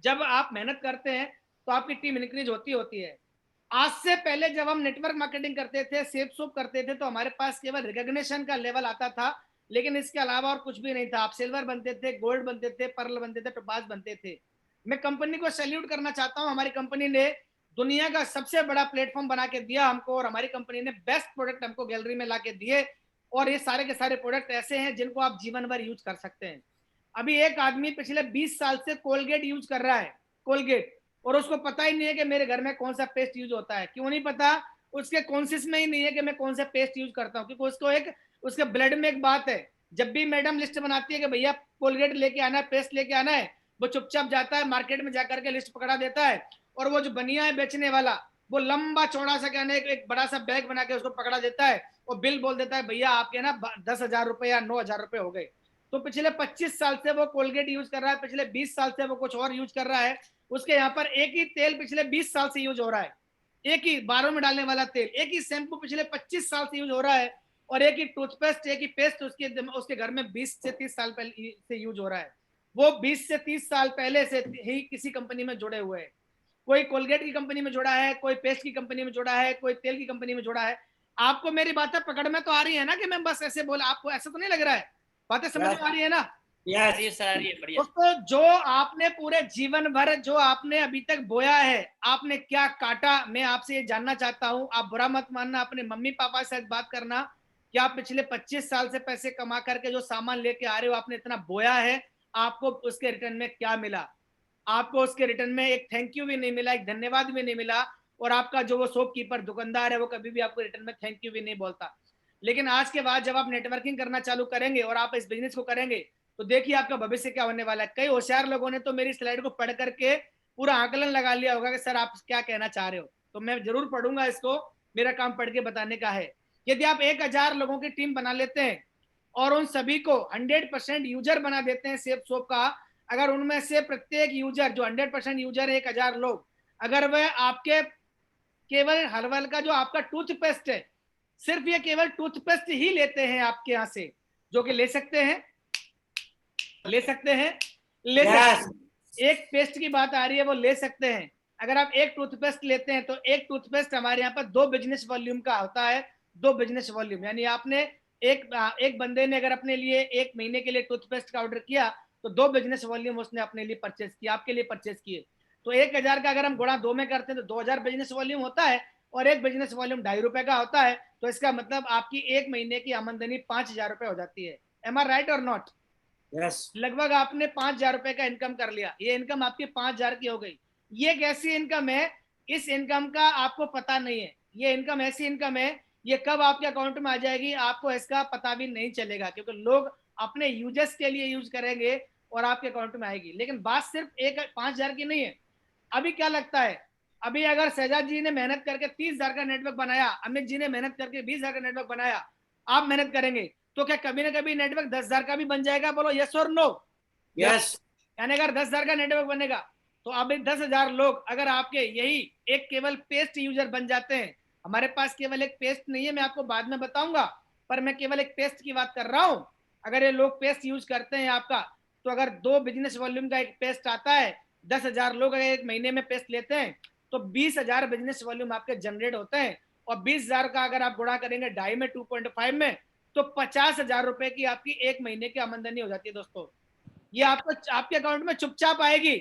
जब आप मेहनत करते हैं तो आपकी टीम इंक्रीज होती है। आज से पहले जब हम नेटवर्क मार्केटिंग करते थे, सेप सोप करते थे, तो हमारे पास केवल रिकॉग्निशन का लेवल आता था, लेकिन इसके अलावा और कुछ भी नहीं था। आप सिल्वर बनते थे, गोल्ड बनते थे, पर्ल बनते थे, टोपाज बनते थे। मैं कंपनी को सैल्यूट करना चाहता हूं। हमारी कंपनी ने दुनिया का सबसे बड़ा प्लेटफॉर्म बना के दिया हमको, और हमारी कंपनी ने बेस्ट प्रोडक्ट हमको गैलरी में ला के दिए। और ये सारे के सारे प्रोडक्ट ऐसे हैं जिनको आप जीवन भर यूज कर सकते हैं। अभी एक आदमी पिछले 20 साल से कोलगेट यूज कर रहा है, कोलगेट, और उसको पता ही नहीं है कि मेरे घर में कौन सा पेस्ट यूज होता है। क्यों नहीं पता? उसके कॉन्शियस में ही नहीं है कि मैं कौन सा पेस्ट यूज करता हूँ, क्योंकि उसको एक, उसके ब्लड में एक बात है। जब भी मैडम लिस्ट बनाती है कि भैया कोलगेट लेके आना है, पेस्ट लेके आना है, वो चुपचाप जाता है मार्केट में जाकर के लिस्ट पकड़ा देता है, और वो जो बनिया है बेचने वाला, वो लंबा चौड़ा सा कहने एक बड़ा सा बैग बना के उसको पकड़ा देता है और बिल बोल देता है, भैया आपके ना 10,000 रुपए या 9,000 रुपए हो गए। तो पिछले 25 साल से वो कोलगेट यूज कर रहा है, पिछले 20 साल से वो कुछ और यूज कर रहा है। उसके यहाँ पर एक ही तेल पिछले 20 साल से यूज हो रहा है, एक ही बालों में डालने वाला तेल, एक ही शैम्पू पिछले 25 साल से यूज हो रहा है, और एक ही टूथपेस्ट, एक ही पेस्ट उसके घर में 20 से 30 साल पहले से यूज हो रहा है। वो 20 से 30 साल पहले से ही किसी कंपनी में जुड़े हुए हैं। कोई कोलगेट की कंपनी में जुड़ा है, कोई पेस्ट की कंपनी में जुड़ा है, कोई तेल की कंपनी में जुड़ा है। आपको मेरी बातें पकड़ में तो आ रही है ना कि मैं बस ऐसे बोला? आपको ऐसा तो नहीं लग रहा है? बातें समझ में आ रही है ना? Yes. ये सर, ये बढ़िया। दोस्तों जो आपने पूरे जीवन भर, जो आपने अभी तक बोया है, आपने क्या काटा, मैं आपसे ये जानना चाहता हूं। आप बुरा मत मानना, अपने मम्मी पापा से बात करना कि आप पिछले 25 साल से पैसे कमा करके जो सामान लेके आ रहे हो, आपने इतना बोया है, आपको उसके रिटर्न में क्या मिला? आपको उसके रिटर्न में एक थैंक यू भी नहीं मिला, एक धन्यवाद भी नहीं मिला। और आपका जो वो शॉपकीपर, दुकानदार है, वो कभी भी आपको रिटर्न में थैंक यू भी नहीं बोलता। लेकिन आज के बाद जब आप नेटवर्किंग करना चालू करेंगे और आप इस बिजनेस को करेंगे, तो देखिए आपका भविष्य क्या होने वाला है। कई होशियार लोगों ने तो मेरी स्लाइड को पढ़ करके पूरा आकलन लगा लिया होगा कि सर आप क्या कहना चाह रहे हो। तो मैं जरूर पढ़ूंगा इसको, मेरा काम पढ़ के बताने का है। यदि आप 1,000 लोगों की टीम बना लेते हैं और उन सभी को 100% यूजर बना देते हैं सेप सोप का, अगर उनमें से प्रत्येक यूजर जो 100% यूजर है, 1,000 लोग, अगर वह आपके केवल हर्बल का जो आपका टूथपेस्ट है, सिर्फ ये केवल टूथपेस्ट ही लेते हैं आपके यहाँ से, जो कि ले सकते हैं, ले सकते हैं, ले सकते Yes. हैं। एक पेस्ट की बात आ रही है, वो ले सकते हैं। अगर आप एक टूथपेस्ट लेते हैं तो एक टूथपेस्ट हमारे यहाँ पर 2 बिजनेस वॉल्यूम का होता है। 2 बिजनेस वॉल्यूम यानी आपने एक बंदे ने अगर अपने लिए 1 महीने के लिए टूथपेस्ट का ऑर्डर किया, तो 2 बिजनेस वॉल्यूम उसने अपने लिए परचेज किया, आपके लिए परचेज किए। तो 1,000 का अगर हम गुणा 2 में करते हैं तो 2,000 बिजनेस वॉल्यूम होता है, और एक बिजनेस वॉल्यूम ₹2.5 का होता है। तो इसका मतलब आपकी 1 महीने की आमदनी 5,000 रुपए हो जाती है। एम आई राइट और नॉट? Yes. लगभग आपने 5,000 रुपए का इनकम कर लिया। ये इनकम आपकी 5,000 की हो गई। ये एक ऐसी इनकम है, इस इनकम का आपको पता नहीं है। ये इनकम ऐसी इनकम है, ये कब आपके अकाउंट में आ जाएगी आपको इसका पता भी नहीं चलेगा, क्योंकि लोग अपने यूजर्स के लिए यूज करेंगे और आपके अकाउंट में आएगी। लेकिन बात सिर्फ 5,000 की नहीं है। अभी क्या लगता है, अभी अगर शहजाद जी ने मेहनत करके 30,000 का नेटवर्क बनाया, अमित जी ने मेहनत करके 20,000 का नेटवर्क बनाया, आप मेहनत करेंगे तो क्या कभी ना कभी नेटवर्क 10,000 का भी बन जाएगा? बोलो यस और नो। Yes. यानी अगर 10,000 का नेटवर्क बनेगा, तो अभी 10,000 लोग अगर आपके यही एक केवल पेस्ट यूजर बन जाते हैं। हमारे पास केवल एक पेस्ट नहीं है, मैं आपको बाद में बताऊंगा, पर मैं केवल एक पेस्ट की बात कर रहा हूं। अगर ये लोग पेस्ट यूज करते हैं आपका, तो अगर 2 बिजनेस वॉल्यूम का एक पेस्ट आता है, 10,000 लोग अगर एक महीने में पेस्ट लेते हैं, तो 20,000 बिजनेस वॉल्यूम आपके जनरेट होते हैं। और 20,000 का अगर आप गुणा करेंगे 2.5 में, 2.5 में, तो 50,000 रुपए की आपकी एक महीने की आमदनी हो जाती है दोस्तों। ये आपको आपके अकाउंट में चुपचाप आएगी,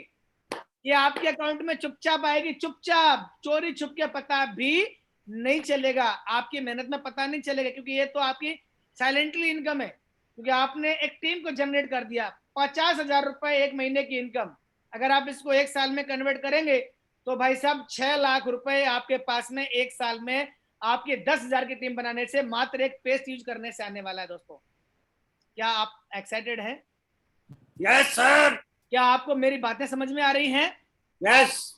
ये आपके अकाउंट में चुपचाप आएगी, चुपचाप, चोरी छुप के पता भी नहीं चलेगा, आपकी मेहनत में पता नहीं चलेगा, क्योंकि ये तो आपकी साइलेंटली इनकम है, क्योंकि आपने एक टीम को जनरेट कर दिया। 50,000 रुपए एक महीने की इनकम, अगर आप इसको एक साल में कन्वर्ट करेंगे तो भाई साहब 6 लाख रुपए आपके पास में एक साल में आपके 10,000 की टीम बनाने से, मात्र एक पेस्ट यूज करने से आने वाला है दोस्तों। क्या आप एक्साइटेड हैं? Yes sir. क्या आपको मेरी बातें समझ में आ रही हैं? यस।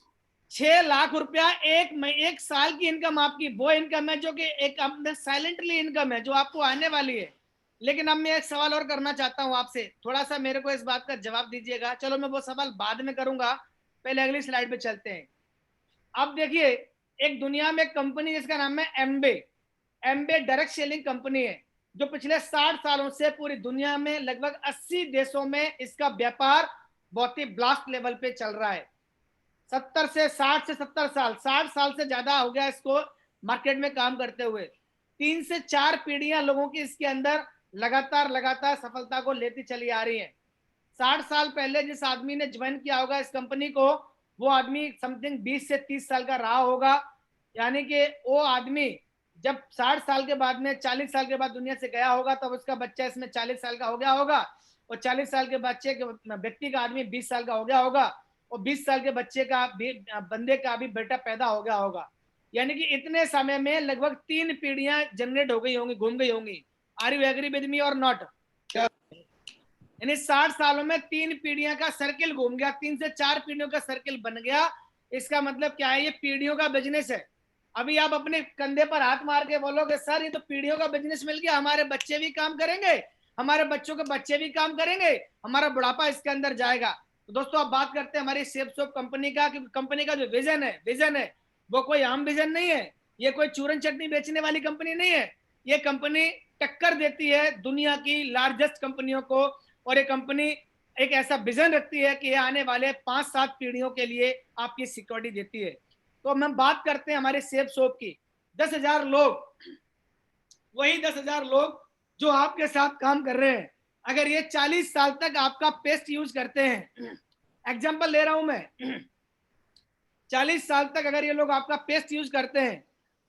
6 लाख रुपया एक साल की इनकम आपकी, वो इनकम है जो कि एक साइलेंटली इनकम है जो आपको आने वाली है। लेकिन अब मैं एक सवाल और करना चाहता हूं आपसे, थोड़ा सा मेरे को इस बात का जवाब दीजिएगा। चलो मैं वो सवाल बाद में करूंगा, पहले अगली स्लाइड पे चलते हैं। अब देखिए, एक दुनिया में कंपनी जिसका नाम है एम्बे, एम्बे डायरेक्ट सेलिंग कंपनी है, जो पिछले 60 सालों से पूरी दुनिया में लगभग 80 देशों में इसका व्यापार बहुत ही ब्लास्ट लेवल पे चल रहा है। 60 से 70 साल, 60 साल से ज्यादा हो गया इसको मार्केट में काम करते हुए। 3 से 4 पीढ़ियां लोगों की इसके अंदर लगातार सफलता को लेती चली आ रही है। 60 साल पहले जिस आदमी ने ज्वाइन किया होगा इस कंपनी को, वो आदमी समथिंग 20 से 30 साल का रहा होगा, यानी कि वो आदमी जब 60 साल के बाद में 40 साल के बाद दुनिया से गया होगा, तब उसका बच्चा इसमें 40 साल का हो गया होगा, और 40 साल के बच्चे के व्यक्ति का आदमी 20 साल का हो गया होगा, और 20 साल के बच्चे का भी, बंदे का भी बेटा पैदा हो गया होगा। यानी कि इतने समय में लगभग 3 पीढ़ियां जनरेट हो गई होंगी, घूम गई होंगी। Are you agree with me और नॉट? यानी 60 सालों में 3 पीढ़ियां का सर्किल घूम गया, 3 से 4 पीढ़ियों का सर्किल बन गया। इसका मतलब क्या है? ये पीढ़ियों का बिजनेस है। अभी आप अपने कंधे पर हाथ मार के बोलोगे सर ये तो पीढ़ियों का बिजनेस मिल गया, हमारे बच्चे भी काम करेंगे, हमारे बच्चों के बच्चे भी काम करेंगे, हमारा बुढ़ापा इसके अंदर जाएगा। तो दोस्तों आप बात करते हैं हमारी शेपसॉफ्ट कंपनी का, क्योंकि कंपनी का जो विजन है वो कोई आम विजन नहीं है, ये कोई चूरन चटनी बेचने वाली कंपनी नहीं है। ये कंपनी टक्कर देती है दुनिया की लार्जेस्ट कंपनियों को, और ये कंपनी एक ऐसा विजन रखती है कि ये आने वाले 5-7 पीढ़ियों के लिए आपकी सिक्योरिटी देती है। तो हम बात करते हैं हमारे शेपसॉफ्ट की। 10,000 लोग, वही 10,000 लोग जो आपके साथ काम कर रहे हैं, अगर ये 40 साल तक आपका पेस्ट यूज करते हैं, एग्जांपल ले रहा हूं मैं, 40 साल तक अगर ये लोग आपका पेस्ट यूज करते हैं,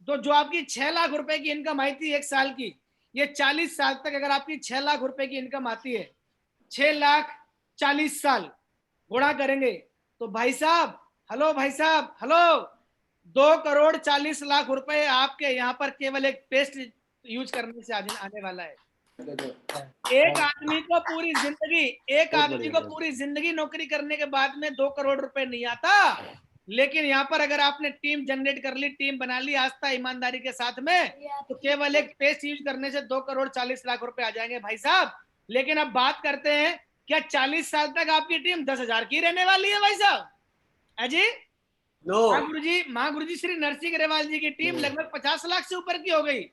तो जो आपकी 6 लाख रुपए की इनकम आई थी एक साल की, ये 40 साल तक अगर आपकी 6 लाख रुपए की इनकम आती है, 6 लाख 40 साल गुणा करेंगे तो भाई साहब, हेलो भाई साहब, हेलो, 2,40,00,000 रुपए आपके यहाँ पर केवल एक पेस्ट यूज करने से आने वाला है। एक आदमी को पूरी जिंदगी नौकरी करने के बाद में 2 करोड़ रुपए नहीं आता, लेकिन यहाँ पर अगर आपने टीम जनरेट कर ली, टीम बना ली आस्था ईमानदारी के साथ में, तो केवल एक पेस्ट यूज करने से 2,40,00,000 रुपए आ जाएंगे भाई साहब। लेकिन अब बात करते हैं, क्या 40 साल तक आपकी टीम 10,000 की रहने वाली है भाई साहब? अजी नो। महागुरुजी श्री नरसिंह ग्रेवाल जी की टीम लगभग 50 लाख से ऊपर की हो गई,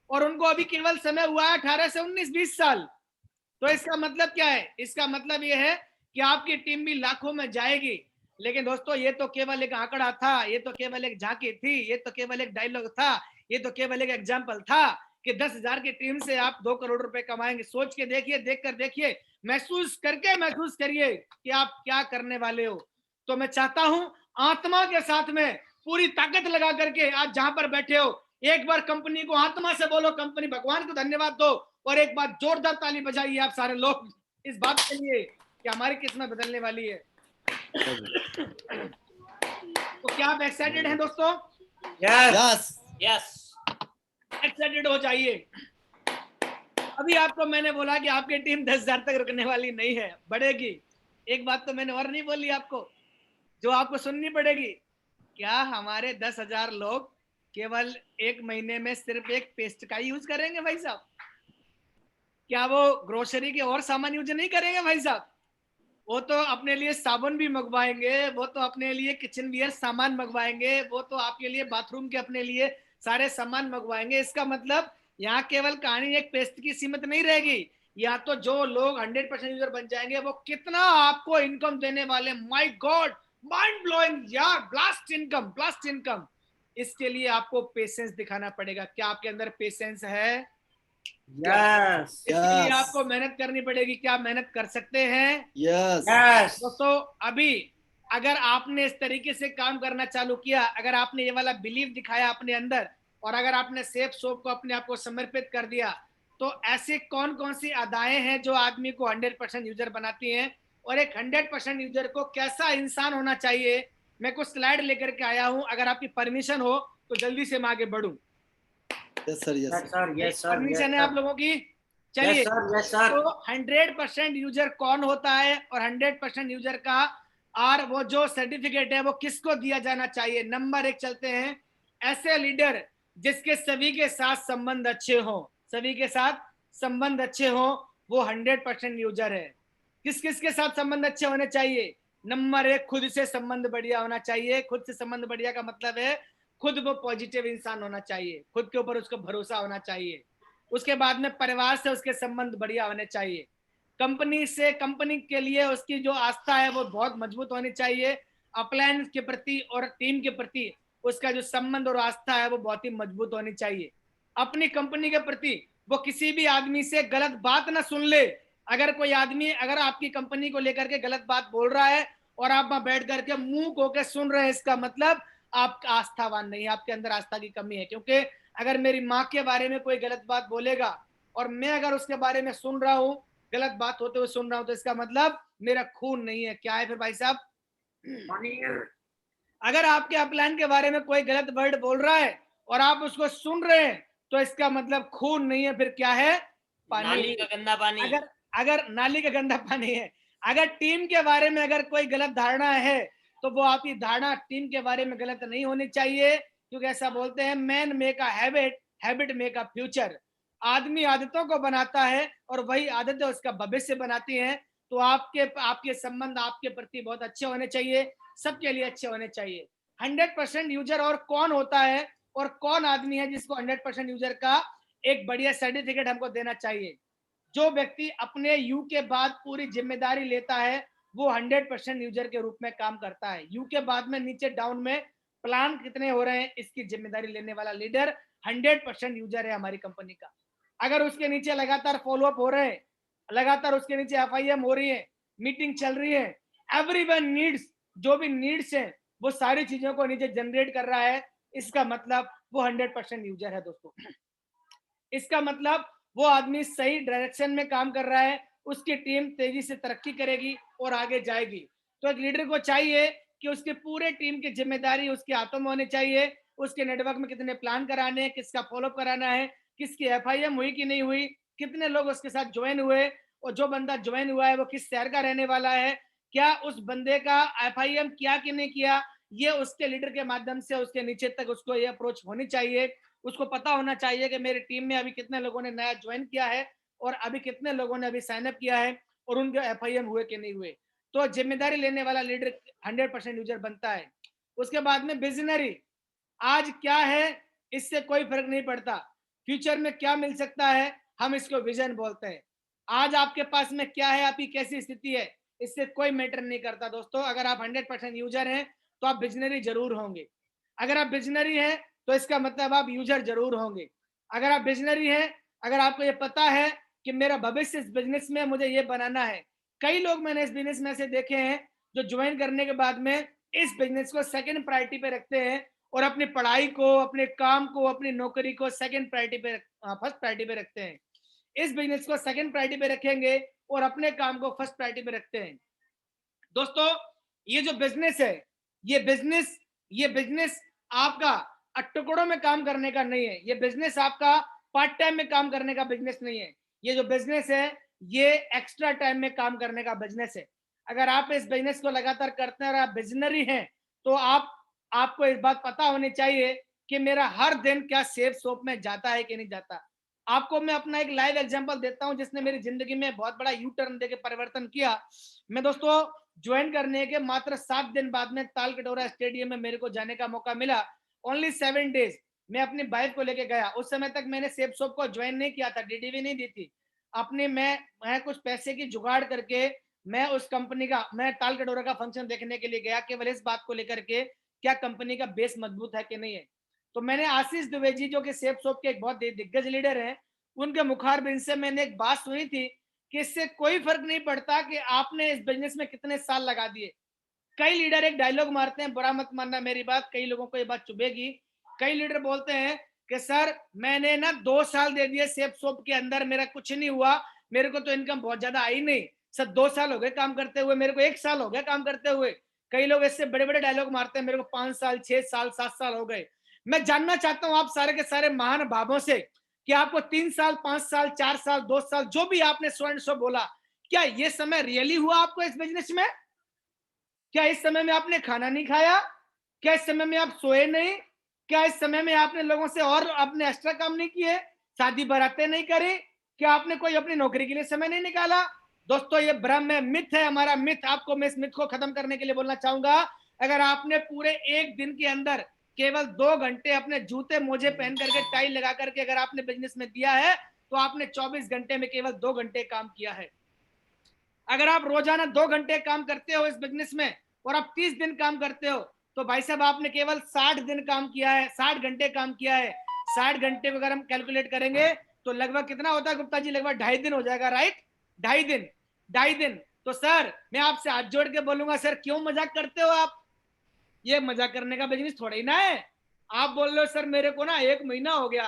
और उनको अभी केवल समय हुआ है 18 से 19-20 साल। तो इसका मतलब क्या है? इसका मतलब यह है कि आपकी टीम भी लाखों में जाएगी। लेकिन दोस्तों ये तो केवल एक आंकड़ा था, ये तो केवल एक झांकी थी, ये तो केवल एक डायलॉग था, ये तो केवल एक एग्जाम्पल था कि 10,000 की टीम से आप 2 करोड़ रुपए कमाएंगे। सोच के देखिए, देख कर देखिए, महसूस करिए कि आप क्या करने वाले हो। तो मैं चाहता हूं आत्मा के साथ में पूरी ताकत लगा करके आज जहां पर बैठे हो, एक बार कंपनी को आत्मा से बोलो, कंपनी भगवान को धन्यवाद दो, और एक बार जोरदार ताली बजाइए आप सारे लोग इस बात के लिए कि हमारी किस्मत बदलने वाली है। तो क्या आप एक्साइटेड हैं दोस्तों? यस यस, एक्साइटेड हो जाइए। अभी आपको मैंने बोला कि आपकी टीम 10,000 तक रुकने वाली नहीं है, बढ़ेगी। एक बात तो मैंने और नहीं बोली आपको, जो आपको सुननी पड़ेगी। क्या हमारे 10,000 लोग केवल एक महीने में सिर्फ एक पेस्ट का यूज करेंगे भाई साहब? क्या वो ग्रोसरी के और सामान यूज नहीं करेंगे भाई साहब? वो तो अपने लिए साबुन भी मंगवाएंगे, वो तो अपने लिए किचन वियर सामान मंगवाएंगे, वो तो आपके लिए बाथरूम के अपने लिए सारे सामान मंगवाएंगे। इसका मतलब यहाँ केवल कहानी एक पेस्ट की सीमित नहीं रहेगी, या तो जो लोग 100% यूजर बन जाएंगे वो कितना आपको इनकम देने वाले, माय गॉड, माइंड ब्लोइंग यार, ब्लास्ट इनकम। इसके लिए आपको पेशेंस दिखाना पड़ेगा। क्या आपके अंदर पेशेंस है? Yes. इसके लिए Yes. आपको मेहनत करनी पड़ेगी। क्या आप मेहनत कर सकते हैं? Yes. Yes. दोस्तों, अभी अगर आपने इस तरीके से काम करना चालू किया, अगर आपने ये वाला बिलीव दिखाया अपने अंदर, और अगर आपने सेफ सोप को अपने आप को समर्पित कर दिया, तो ऐसे कौन कौन सी अदाएं हैं जो आदमी को 100% यूजर बनाती हैं? और एक 100% यूजर को कैसा इंसान होना चाहिए? मैं कुछ स्लाइड लेकर के आया हूं, अगर आपकी परमिशन हो तो जल्दी से मैं आगे बढ़ूं। Yes, sir. Yes, Yes, sir. sir. Yes, sir. Permission है Yes, आप sir. लोगों की? चलिए, Yes, sir. Yes, sir. तो 100% यूजर कौन होता है, और 100% यूजर का और वो जो सर्टिफिकेट है वो किसको दिया जाना चाहिए? नंबर 1 चलते हैं। ऐसे लीडर जिसके सभी के साथ संबंध अच्छे हो, सभी के साथ संबंध अच्छे हो, वो 100% यूजर है। किस किस के साथ संबंध अच्छे होने चाहिए? नंबर 1, खुद से संबंध बढ़िया होना चाहिए। खुद से संबंध बढ़िया का मतलब है खुद वो पॉजिटिव इंसान होना चाहिए, खुद के ऊपर उसको भरोसा होना चाहिए। उसके बाद में परिवार से उसके संबंध बढ़िया होने चाहिए। कंपनी से, कंपनी के लिए उसकी जो आस्था है वो बहुत मजबूत होनी चाहिए। अपलायंस के प्रति और टीम के प्रति उसका जो संबंध और आस्था है वो बहुत ही मजबूत होनी चाहिए। अपनी कंपनी के प्रति वो किसी भी आदमी से गलत बात ना सुन ले। अगर कोई आदमी अगर आपकी कंपनी को लेकर के गलत बात बोल रहा है और आप वहां बैठ करके मुंह को के सुन रहे हैं, इसका मतलब आप आस्थावान नहीं है, आपके अंदर आस्था की कमी है। क्योंकि अगर मेरी माँ के बारे में कोई गलत बात बोलेगा और मैं अगर उसके बारे में सुन रहा हूँ, गलत बात होते हुए सुन रहा हूं, तो इसका मतलब मेरा खून नहीं है। क्या है फिर भाई साहब? अगर आपके अपलाइन के बारे में कोई गलत वर्ड बोल रहा है और आप उसको सुन रहे हैं, तो इसका मतलब खून नहीं है, फिर क्या है? पानी। नाली का गंदा पानी। अगर अगर नाली का गंदा पानी है। अगर टीम के बारे में अगर कोई गलत धारणा है, तो वो आपकी धारणा टीम के बारे में गलत नहीं होनी चाहिए। क्योंकि ऐसा बोलते हैं, man make a habit, habit make a future. आदमी आदतों को बनाता है और वही आदतें उसका भविष्य बनाती हैं। तो आपके आपके संबंध आपके प्रति बहुत अच्छे होने चाहिए, सबके लिए अच्छे होने चाहिए। 100% यूजर और कौन होता है, और कौन आदमी है जिसको 100% यूजर का एक बढ़िया सर्टिफिकेट हमको देना चाहिए? जो व्यक्ति अपने यू के बाद पूरी जिम्मेदारी लेता है, वो 100% यूजर के रूप में काम करता है। यू के बाद में नीचे डाउन में प्लान कितने हो रहे हैं, इसकी जिम्मेदारी लेने वाला लीडर 100% यूजर है हमारी कंपनी का। अगर उसके नीचे लगातार फॉलोअप हो रहे हैं, लगातार उसके नीचे FIM हो रही है, मीटिंग चल रही है, एवरीवन नीड्स, जो भी नीड्स है वो सारी चीजों को नीचे जनरेट कर रहा है, इसका मतलब वो 100% यूजर है दोस्तों। इसका मतलब वो आदमी सही डायरेक्शन में काम कर रहा है, उसकी टीम तेजी से तरक्की करेगी और आगे जाएगी। तो एक लीडर को चाहिए कि उसके पूरे टीम की जिम्मेदारी उसके हाथों में होनी चाहिए। उसके नेटवर्क में कितने प्लान कराने हैं, किसका फॉलोअप कराना है, किसकी FIM हुई कि नहीं हुई, कितने लोग उसके साथ ज्वाइन हुए, और जो बंदा ज्वाइन हुआ है वो किस शहर का रहने वाला है, क्या उस बंदे का FIM किया कि नहीं किया, ये उसके लीडर के माध्यम से उसके नीचे तक उसको ये अप्रोच होनी चाहिए। उसको पता होना चाहिए कि मेरी टीम में अभी कितने लोगों ने नया ज्वाइन किया है और अभी कितने लोगों ने अभी साइन अप किया है और उनके FIM हुए कि नहीं हुए। तो जिम्मेदारी लेने वाला लीडर 100% यूजर बनता है। उसके बाद में विजनरी, आज क्या है इससे कोई फर्क नहीं पड़ता, फ्यूचर में क्या मिल सकता है, हम इसको विजन बोलते हैं। आज आपके पास में क्या है, आपकी कैसी स्थिति है, इससे कोई मैटर नहीं करता दोस्तों। अगर आप 100% यूजर हैं तो आप विजनरी जरूर होंगे। अगर आप विजनरी हैं तो इसका मतलब आप यूजर जरूर होंगे। अगर आप विजनरी हैं, अगर आपको ये पता है कि मेरा भविष्य इस बिजनेस में मुझे ये बनाना है। कई लोग मैंने इस बिजनेस में से देखे हैं जो ज्वाइन करने के बाद में इस बिजनेस को सेकंड प्रायोरिटी पे रखते हैं और अपनी पढ़ाई को, अपने काम को, अपनी नौकरी को सेकंड प्रायोरिटी पे, फर्स्ट प्रायोरिटी पे रखते हैं। इस बिजनेस को सेकंड प्रायोरिटी पे रखेंगे और अपने काम को फर्स्ट प्रायोरिटी पे रखते हैं। दोस्तों, ये जो बिजनेस है, ये बिजनेस आपका टुकड़ों में काम करने का नहीं है। ये बिजनेस आपका पार्ट टाइम में काम करने का बिजनेस नहीं है। ये जो बिजनेस है ये एक्स्ट्रा टाइम में काम करने का बिजनेस है। अगर आप इस बिजनेस को लगातार करते हैं और आप विजनरी हैं, तो आपको इस बात पता होनी चाहिए कि मेरा हर दिन क्या सेफ सोप में जाता है कि नहीं जाता। आपको मैं अपना एक लाइव एग्जांपल देता हूं जिसने मेरी जिंदगी में बहुत बड़ा यू टर्न देके परिवर्तन किया। मैं दोस्तों ज्वाइन करने के मात्र 7 दिन बाद में ताल कटोरा स्टेडियम में मेरे को जाने का मौका मिला। ओनली 7 डेज मैं अपनी बाइक को लेके गया। उस समय तक मैंने सेफ सोप को ज्वाइन नहीं किया था, DDV नहीं दी थी। अपने मैं कुछ पैसे की जुगाड़ करके मैं उस कंपनी का, मैं ताल कटोरा का फंक्शन देखने के लिए गया, केवल इस बात को लेकर के क्या कंपनी का बेस मजबूत है कि नहीं है। तो मैंने आशीष दुबे जी जो कि सेफ शॉप के एक बहुत दिग्गज लीडर हैं, उनके मुखारबिन से मैंने एक बात सुनी थी कि इससे कोई फर्क नहीं पड़ता कि आपने इस बिजनेस में कितने साल लगा दिए। कई लीडर एक डायलॉग मारते हैं, बुरा मत मानना मेरी बात, कई लोगों को ये बात चुभेगी। कई लीडर बोलते हैं कि सर मैंने ना 2 साल दे दिए सेफ शॉप के अंदर, मेरा कुछ नहीं हुआ, मेरे को तो इनकम बहुत ज्यादा आई नहीं। सर 2 साल हो गए काम करते हुए, मेरे को 1 साल हो गया काम करते हुए। कई लोग ऐसे बड़े बड़े डायलॉग मारते हैं, मेरे को 5 साल 6 साल 7 साल हो गए। मैं जानना चाहता हूं आप सारे के सारे महान भावों से कि आपको 3 साल 5 साल 4 साल 2 साल जो भी आपने स्वर्ण सो बोला, क्या ये समय रियली हुआ आपको इस बिजनेस में? क्या इस समय में आपने खाना नहीं खाया? क्या इस समय में आप सोए नहीं? क्या इस समय में आपने लोगों से और अपने एक्स्ट्रा काम नहीं किए? शादी बारातें नहीं करी? क्या आपने कोई अपनी नौकरी के लिए समय नहीं निकाला? दोस्तों ये भ्रम है, मिथ है हमारा, मिथ। आपको मैं इस मिथ को खत्म करने के लिए बोलना चाहूंगा, अगर आपने पूरे एक दिन के अंदर केवल 2 घंटे अपने जूते मोजे पहन करके टाई लगा करके अगर आपने बिजनेस में दिया है, तो आपने 24 घंटे में केवल 2 घंटे काम किया है। अगर आप रोजाना 2 घंटे काम करते हो इस बिजनेस में और आप 30 दिन काम करते हो, तो भाई साहब आपने केवल 60 दिन काम किया है, 60 घंटे काम किया है। 60 घंटे को अगर हम कैलकुलेट करेंगे तो लगभग कितना होता है गुप्ता जी? लगभग 2.5 दिन हो जाएगा, राइट? 2.5 दिन। तो सर मैं आपसे हाथ जोड़ के बोलूंगा, सर क्यों मजाक करते हो आप? ये मजाक करने का बिजनेस थोड़ा ही ना है। आप बोल रहे हो सर मेरे को ना 1 महीना हो गया,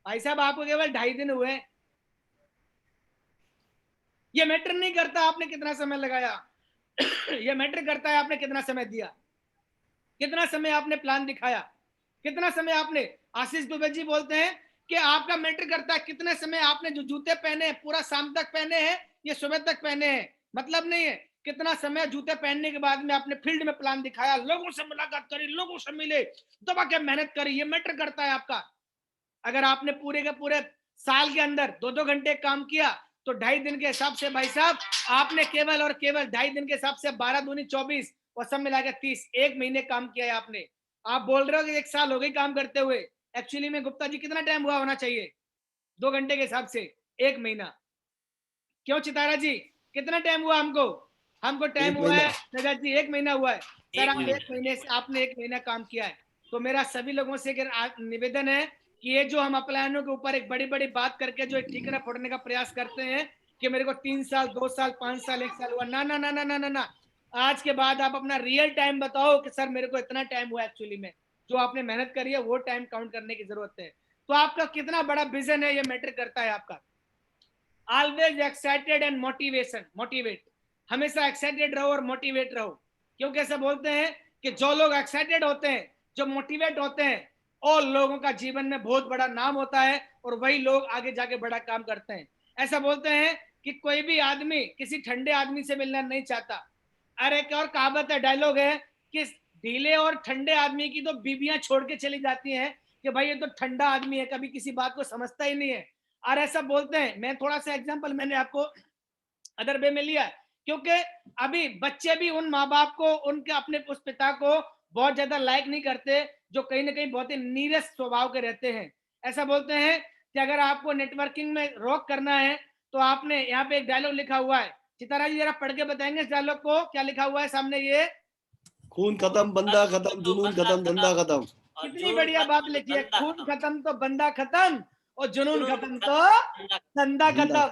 भाई साहब आपको केवल 2.5 दिन हुए। ये मैटर नहीं करता आपने कितना समय लगाया ये मैटर करता है आपने कितना समय दिया, कितना समय आपने प्लान दिखाया, कितना समय आपने। आशीष दुबे जी बोलते हैं कि आपका मैटर करता है कितने समय आपने जो जूते पहने हैं, पूरा शाम तक पहने हैं ये सुबह तक पहने हैं, मतलब नहीं है। कितना समय जूते पहनने के बाद में आपने फील्ड में प्लान दिखाया, लोगों से मुलाकात करी, लोगों से मिले, दबा के मेहनत करी, ये मैटर करता है आपका। अगर आपने पूरे के पूरे साल के अंदर 2-2 घंटे काम किया, तो 2.5 दिन के हिसाब से भाई साहब आपने केवल और केवल 2.5 दिन के हिसाब से 12 दूनी 24 और सब मिला के 30, 1 महीने काम किया है आपने। आप बोल रहे हो कि 1 साल हो गई काम करते हुए, एक्चुअली में गुप्ता जी कितना टाइम हुआ होना चाहिए 2 घंटे के हिसाब से? 1 महीना। क्यों चितारा जी, कितना टाइम हुआ हमको टाइम हुआ है नजर जी? 1 महीना हुआ है सर। आप 1 महीने से आपने 1 महीना काम किया है। तो मेरा सभी लोगों से निवेदन है कि ये जो हम अपलायनों के ऊपर एक बड़ी बड़ी बात करके जो ठीकरा फोड़ने का प्रयास करते हैं कि मेरे को 3 साल 2 साल 5 साल 1 साल हुआ, ना ना ना ना ना ना ना। आज के बाद आप अपना रियल टाइम बताओ कि सर मेरे को इतना टाइम हुआ। एक्चुअली में जो आपने मेहनत करी है वो टाइम काउंट करने की जरूरत है। तो आपका कितना बड़ा विजन है ये मैटर करता है आपका। ऑलवेज एक्साइटेड एंड मोटिवेट, हमेशा एक्साइटेड रहो और मोटिवेट रहो। क्योंकि ऐसा बोलते हैं कि जो लोग एक्साइटेड होते हैं, जो मोटिवेट होते हैं, और लोगों का जीवन में बहुत बड़ा नाम होता है और वही लोग आगे जाके बड़ा काम करते हैं। ऐसा बोलते हैं कि कोई भी आदमी किसी ठंडे आदमी से मिलना नहीं चाहता। अरे एक और कहावत है, डायलॉग है कि ढीले और ठंडे आदमी की तो बीबियां छोड़ के चली जाती हैं कि भाई ये तो ठंडा आदमी है, कभी किसी बात को समझता ही नहीं है। और ऐसा बोलते हैं। मैं थोड़ा सा एग्जांपल मैंने आपको अदर वे में लिया है, क्योंकि अभी बच्चे भी उन माँ बाप को, उनके अपने उस पिता को बहुत ज्यादा लाइक नहीं करते जो कहीं ना कहीं बहुत ही नीरस स्वभाव के रहते हैं। ऐसा बोलते हैं कि अगर आपको नेटवर्किंग में रॉक करना है तो आपने यहाँ पे एक डायलॉग लिखा हुआ है, चितारा जी जरा पढ़ के बताएंगे इस डायलॉग को, क्या लिखा हुआ है सामने? ये खून खत्म बंदा खत्म जुनून खत्म धंधा खत्म। कितनी बढ़िया बात लिखी है, खून खत्म तो बंदा खत्म और जुनून खत्म तो धंधा खत्म।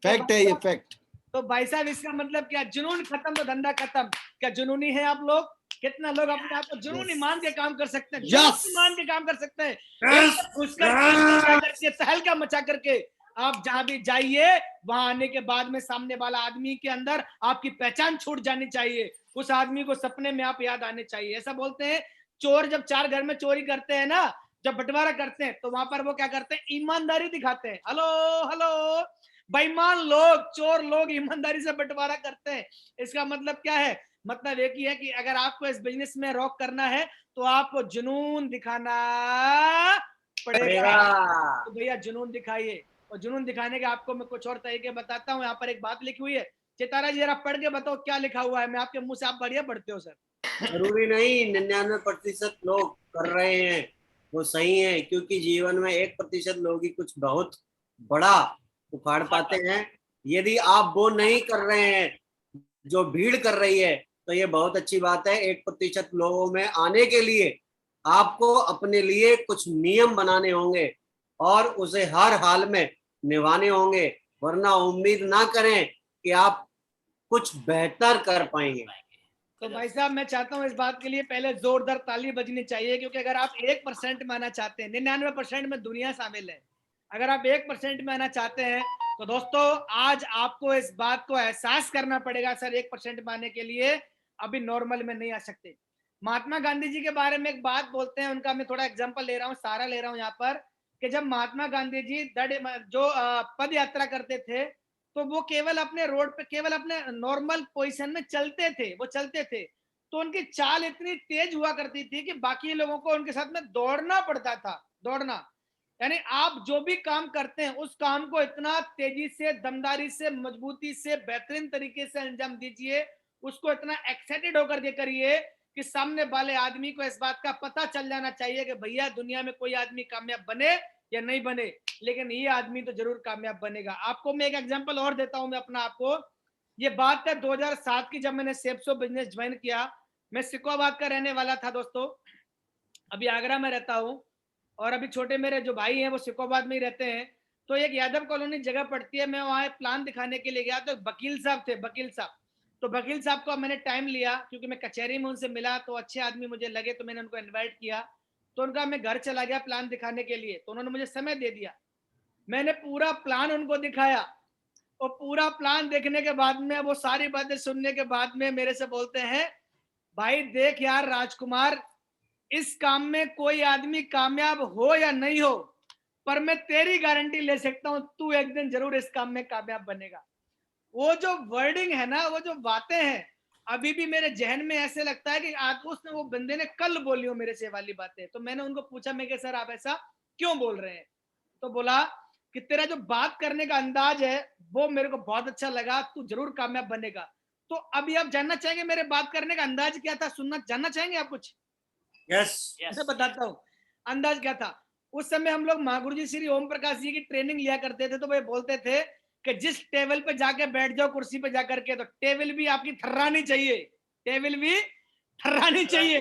फैक्ट है ये, फैक्ट। तो भाई साहब इसका मतलब क्या? जुनून खत्म तो धंधा खत्म। क्या जुनूनी है आप लोग? कितना लोग अपने आप को जुनूनी मान के काम कर सकते हैं? जुनूनी मान के काम कर सकते हैं, घुसकर करके तहलका मचा करके। आप जहां भी जाइए वहां आने के बाद में सामने वाला आदमी के अंदर आपकी पहचान छूट जानी चाहिए, उस आदमी को सपने में आप याद आने चाहिए। ऐसा बोलते हैं चोर जब 4 घर में चोरी करते हैं ना, जब बंटवारा करते हैं, तो वहां पर वो क्या करते हैं? ईमानदारी दिखाते हैं। हेलो हेलो, बेईमान लोग, चोर लोग ईमानदारी से बंटवारा करते हैं। इसका मतलब क्या है? मतलब एक ही है कि अगर आपको इस बिजनेस में रॉक करना है तो आपको जुनून दिखाना पड़ेगा। तो भैया जुनून दिखाइए, और जुनून दिखाने के आपको मैं कुछ और तरीके बताता हूँ। यहाँ पर एक बात लिखी हुई है, चितारा जी जरा पढ़ के बताओ क्या लिखा हुआ है। मैं आपके मुंह से, आप बढ़िया पढ़ते हो सर। जरूरी नहीं 99% लोग कर रहे हैं वो सही है, क्योंकि जीवन में 1% लोग ही कुछ बहुत बड़ा उखाड़ पाते हैं। यदि आप वो नहीं कर रहे हैं जो भीड़ कर रही है, तो ये बहुत अच्छी बात है। 1% लोगों में आने के लिए आपको अपने लिए कुछ नियम बनाने होंगे और उसे हर हाल में निभाने होंगे, वरना उम्मीद ना करें कि आप कुछ बेहतर कर पाएंगे। तो भाई साहब मैं चाहता हूं इस बात के लिए पहले जोरदार ताली बजनी चाहिए, क्योंकि अगर आप 1% में आना चाहते हैं, 99% में दुनिया शामिल है, अगर आप 1% में आना चाहते हैं तो दोस्तों आज आपको इस बात को एहसास करना पड़ेगा, सर 1% में आने के लिए अभी नॉर्मल में नहीं आ सकते। महात्मा गांधी जी के बारे में एक बात बोलते हैं, उनका मैं थोड़ा एग्जाम्पल ले रहा हूँ, सारा ले रहा हूँ यहाँ पर, कि जब महात्मा गांधी जी जो पद यात्रा करते थे तो वो केवल अपने रोड पे केवल अपने नॉर्मल पोजीशन में चलते थे, वो चलते थे, तो उनकी चाल इतनी तेज हुआ करती थी कि बाकी लोगों को उनके साथ में दौड़ना पड़ता था, दौड़ना। यानी आप जो भी काम करते हैं उस काम को इतना तेजी से, दमदारी से, मजबूती से, बेहतरीन तरीके से अंजाम दीजिए, उसको इतना एक्साइटेड होकर के करिए कि सामने वाले आदमी को इस बात का पता चल जाना चाहिए कि भैया दुनिया में कोई आदमी कामयाब बने या नहीं बने, लेकिन ये आदमी तो जरूर कामयाब बनेगा। आपको मैं एक एग्जांपल और देता हूं, मैं अपना आपको, ये बात है 2007 की, जब मैंने सेप्सो बिजनेस ज्वाइन किया। मैं सिकोबाद का रहने वाला था दोस्तों, अभी आगरा में रहता हूं, और अभी छोटे मेरे जो भाई हैं वो सिकोबाद में ही रहते हैं। तो एक यादव कॉलोनी जगह पड़ती है, मैं वहाँ प्लान दिखाने के लिए गया, तो वकील साहब थे, वकील साहब। तो वकील साहब को मैंने टाइम लिया, क्योंकि मैं कचहरी में उनसे मिला तो अच्छे आदमी मुझे लगे, तो मैंने उनको इन्वाइट किया। तो उनका मैं घर चला गया प्लान दिखाने के लिए, तो उन्होंने मुझे समय दे दिया, मैंने पूरा प्लान उनको दिखाया, और पूरा प्लान देखने के बाद में, वो सारी बातें सुनने के बाद में मेरे से बोलते हैं, भाई देख यार राजकुमार, इस काम में कोई आदमी कामयाब हो या नहीं हो, पर मैं तेरी गारंटी ले सकता हूं तू एक दिन जरूर इस काम में कामयाब बनेगा। वो जो वर्डिंग है ना, वो जो बातें हैं, अभी भी मेरे जहन में ऐसे लगता है कि आज उसने, वो बंदे ने कल बोली हो मेरे से वाली बातें। तो मैंने उनको पूछा, मैं कि सर आप ऐसा क्यों बोल रहे हैं? तो बोला कि तेरा जो बात करने का अंदाज है वो मेरे को बहुत अच्छा लगा, तू जरूर कामयाब बनेगा। तो अभी आप जानना चाहेंगे मेरे बात करने का अंदाज क्या था, सुनना जानना चाहेंगे आप कुछ? यस, मैं बताता हूँ अंदाज क्या था। उस समय हम लोग महागुरु जी श्री ओम प्रकाश जी की ट्रेनिंग लिया करते थे, तो वे बोलते थे कि जिस टेबल पे जाके बैठ जाओ, कुर्सी पे जाकर के, तो टेबल भी आपकी थर्रानी चाहिए, टेबल भी थर्रानी चाहिए,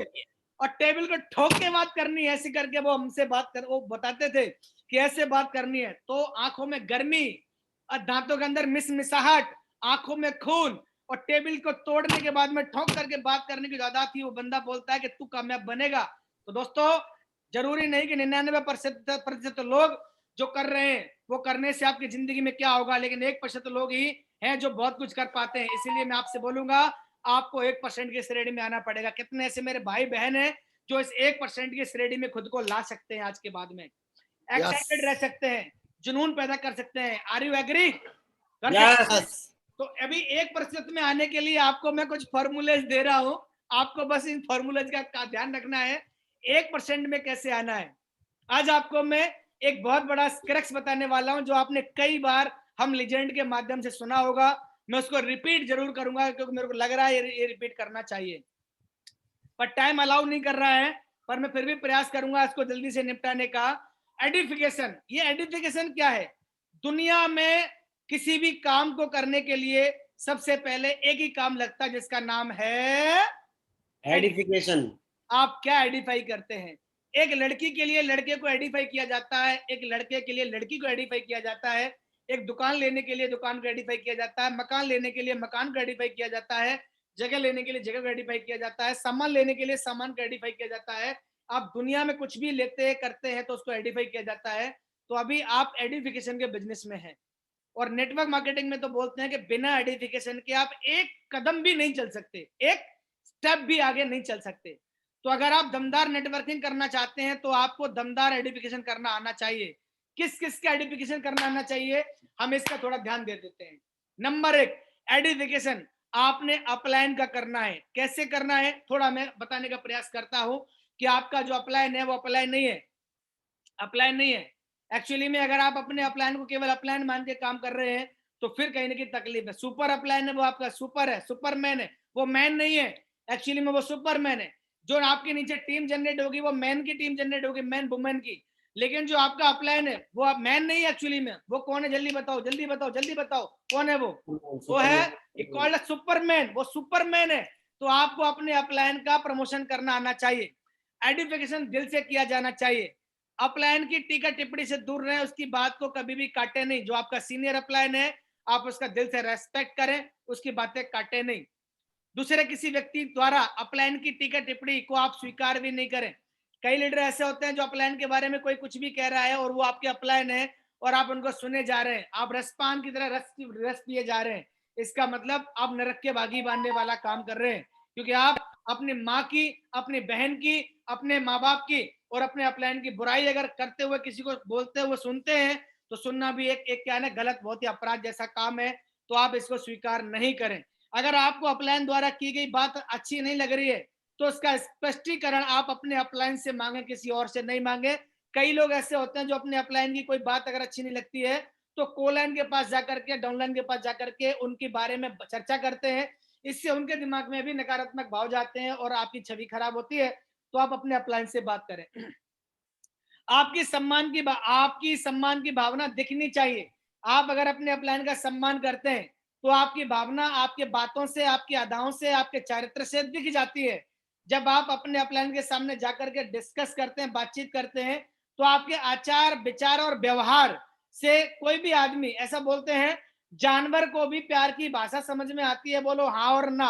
और टेबल को ठोक के बात करनी है, ऐसी करके वो हमसे बात कर, वो बताते थे कि ऐसे बात करनी है। तो आंखों में गर्मी और दांतों के अंदर मिसमिसाहट, आंखों में खून, और टेबल को तोड़ने के बाद में ठोक करके बात करने की जो आदत थी, वो बंदा बोलता है कि तू कामयाब बनेगा। तो दोस्तों जरूरी नहीं कि 99% लोग जो कर रहे हैं वो करने से आपकी जिंदगी में क्या होगा, लेकिन 1% लोग ही हैं जो बहुत कुछ कर पाते हैं। इसीलिए मैं आपसे बोलूंगा आपको 1% की श्रेणी में आना पड़ेगा। कितने ऐसे मेरे भाई बहन हैं जो इस 1% की श्रेणी में खुद को ला सकते हैं, आज के बाद में एक्साइटेड रह सकते हैं, जुनून पैदा कर सकते हैं। Are you agree? यस। तो अभी 1% में आने के लिए आपको मैं कुछ फॉर्मूलेज दे रहा हूं, आपको बस इन फॉर्मूलेज का ध्यान रखना है। 1% में कैसे आना है, आज आपको मैं एक बहुत बड़ा क्रक्स बताने वाला हूं, जो आपने कई बार हम लेजेंड के माध्यम से सुना होगा। मैं उसको रिपीट जरूर करूंगा, क्योंकि मेरे को लग रहा है ये रिपीट करना चाहिए, पर टाइम अलाउ नहीं कर रहा है, पर मैं फिर भी प्रयास करूंगा इसको जल्दी से निपटाने का। एडिफिकेशन, ये एडिफिकेशन क्या है? दुनिया में किसी भी काम को करने के लिए सबसे पहले एक ही काम लगता है, जिसका नाम है एडिफिकेशन। आप क्या एडिफाई करते हैं? एक लड़की के लिए लड़के को एडिफाई किया जाता है, एक लड़के के लिए लड़की को एडिफाई किया जाता है, एक दुकान लेने के लिए दुकान को एडिफाई किया जाता है, मकान लेने के लिए मकान को एडिफाई किया जाता है, जगह लेने के लिए जगह को एडिफाई किया जाता है, सामान लेने के लिए सामान को एडिफाई किया जाता है। आप दुनिया में कुछ भी लेते हैं करते हैं तो उसको एडिफाई किया जाता है। तो अभी आप एडिफिकेशन के बिजनेस में हैं, और नेटवर्क मार्केटिंग में तो बोलते हैं कि बिना एडिफिकेशन के आप एक कदम भी नहीं चल सकते, एक स्टेप भी आगे नहीं चल सकते। तो अगर आप दमदार नेटवर्किंग करना चाहते हैं तो आपको दमदार एडिफिकेशन करना आना चाहिए। किस किस का एडिफिकेशन करना आना चाहिए, हम इसका थोड़ा ध्यान दे देते हैं। नंबर 1, एडिफिकेशन आपने अपलाइन का करना है। कैसे करना है थोड़ा मैं बताने का प्रयास करता हूं कि आपका जो अपलाइन है वो अपलाइन नहीं है, अपलाइन नहीं है। एक्चुअली में अगर आप अपने अपलाइन को केवल अपलाइन मान के काम कर रहे हैं तो फिर कहीं ना कहीं तकलीफ है। सुपर अपलाइन है वो आपका सुपर है, सुपरमैन है, वो मैन नहीं है। एक्चुअली में वो सुपरमैन है। जो आपके नीचे टीम जनरेट होगी वो मैन की टीम जनरेट होगी, मैन वुमेन की। लेकिन जो आपका अपलाइन है वो आप मैन नहीं है। एक्चुअली में वो कौन है, जल्दी बताओ जल्दी बताओ जल्दी बताओ, कौन है वो है कॉल्ड सुपरमैन, वो सुपरमैन है। तो आपको अपने अपलाइन का प्रमोशन करना आना चाहिए। एडिफिकेशन दिल से किया जाना चाहिए। अपलायन की टीका टिप्पणी से दूर रहें, उसकी बात को कभी भी काटे नहीं। जो आपका सीनियर अपलायन है, आप उसका दिल से रेस्पेक्ट करें, उसकी बातें काटे नहीं। दूसरे किसी व्यक्ति द्वारा अपलायन की टीका टिप्पणी को आप स्वीकार भी नहीं करें। कई लीडर ऐसे होते हैं जो अपलायन के बारे में कोई कुछ भी कह रहा है और वो आपके अपलायन है और आप उनको सुने जा रहे हैं, आप रसपान की तरह रस पिए जा रहे हैं। इसका मतलब आप नरक के बागी बांधने वाला काम कर रहे हैं, क्योंकि आप अपनी माँ की, अपनी बहन की, अपने माँ बाप की और अपने अपलायन की बुराई अगर करते हुए किसी को बोलते हुए सुनते हैं, तो सुनना भी एक क्या है ना, गलत, बहुत ही अपराध जैसा काम है। तो आप इसको स्वीकार नहीं करें। अगर आपको अपलायन द्वारा की गई बात अच्छी नहीं लग रही है, तो उसका स्पष्टीकरण आप अपने अपलायन से मांगे, किसी और से नहीं मांगे। कई लोग ऐसे होते हैं जो अपने अपलायन की कोई बात अगर अच्छी नहीं लगती है, तो कोलाइन के पास जाकर के, डाउनलाइन के पास जाकर के उनके बारे में चर्चा करते हैं। इससे उनके दिमाग में भी नकारात्मक भाव जाते हैं और आपकी छवि खराब होती है। तो आप अपने अपलायन से बात करें। आपकी सम्मान की भावना दिखनी चाहिए। आप अगर अपने अपलायन का सम्मान करते हैं, तो आपकी भावना आपके बातों से, आपकी अदाओं से, आपके चरित्र से दिख जाती है। जब आप अपने अपलायन के सामने जाकर के डिस्कस करते हैं, बातचीत करते हैं, तो आपके आचार विचार और व्यवहार से कोई भी आदमी, ऐसा बोलते हैं जानवर को भी प्यार की भाषा समझ में आती है, बोलो हाँ और ना।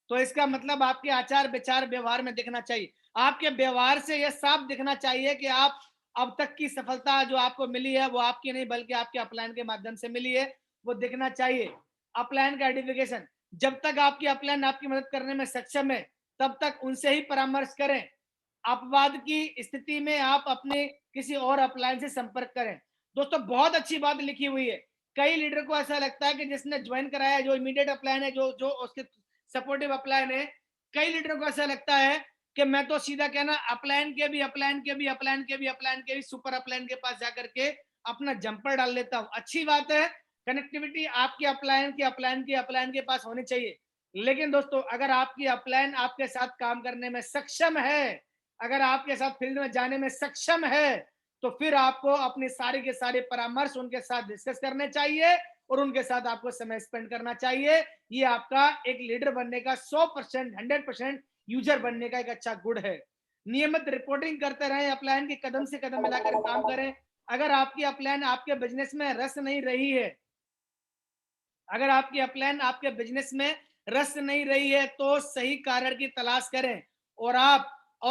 तो इसका मतलब आपके आचार विचार व्यवहार में दिखना चाहिए। आपके व्यवहार से यह साफ दिखना चाहिए कि आप अब तक की सफलता जो आपको मिली है वो आपकी नहीं बल्कि आपके अपलायन के माध्यम से मिली है, वो दिखना चाहिए। अपलायन का आइडेंटिफिकेशन, जब तक आपकी अपलायन आपकी मदद करने में सक्षम है, तब तक उनसे ही परामर्श करें। अपवाद की स्थिति में आप अपने किसी और अपलायन से संपर्क करें। दोस्तों, बहुत अच्छी बात लिखी हुई है। कई लीडर को ऐसा लगता है कि जिसने ज्वाइन कराया है, जो इमीडिएट अपलायन है, जो जो उसके सपोर्टिव अपलायन है, कई लीडरों को ऐसा लगता है कि मैं तो सीधा कहना अपलायन के भी सुपर अपलायन के पास जाकर के अपना जंपर डाल लेता हूं। अच्छी बात है, कनेक्टिविटी आपके अपलायन के पास होनी चाहिए। लेकिन दोस्तों, अगर आपकी अपलायन आपके साथ काम करने में सक्षम है, अगर आपके साथ फील्ड में जाने में सक्षम है, तो फिर आपको अपने सारे के सारे परामर्श उनके साथ डिस्कस करने चाहिए और उनके साथ आपको समय स्पेंड करना चाहिए। ये आपका एक लीडर बनने का 100%, 100% यूजर बनने का एक अच्छा गुण है। नियमित रिपोर्टिंग करते रहें, अपलायन के कदम से कदम मिलाकर काम करें। अगर आपकी अपलायन आपके बिजनेस में रस नहीं रही है, अगर आपकी अपलायन आपके बिजनेस में रस नहीं रही है, तो सही कारण की तलाश करें। और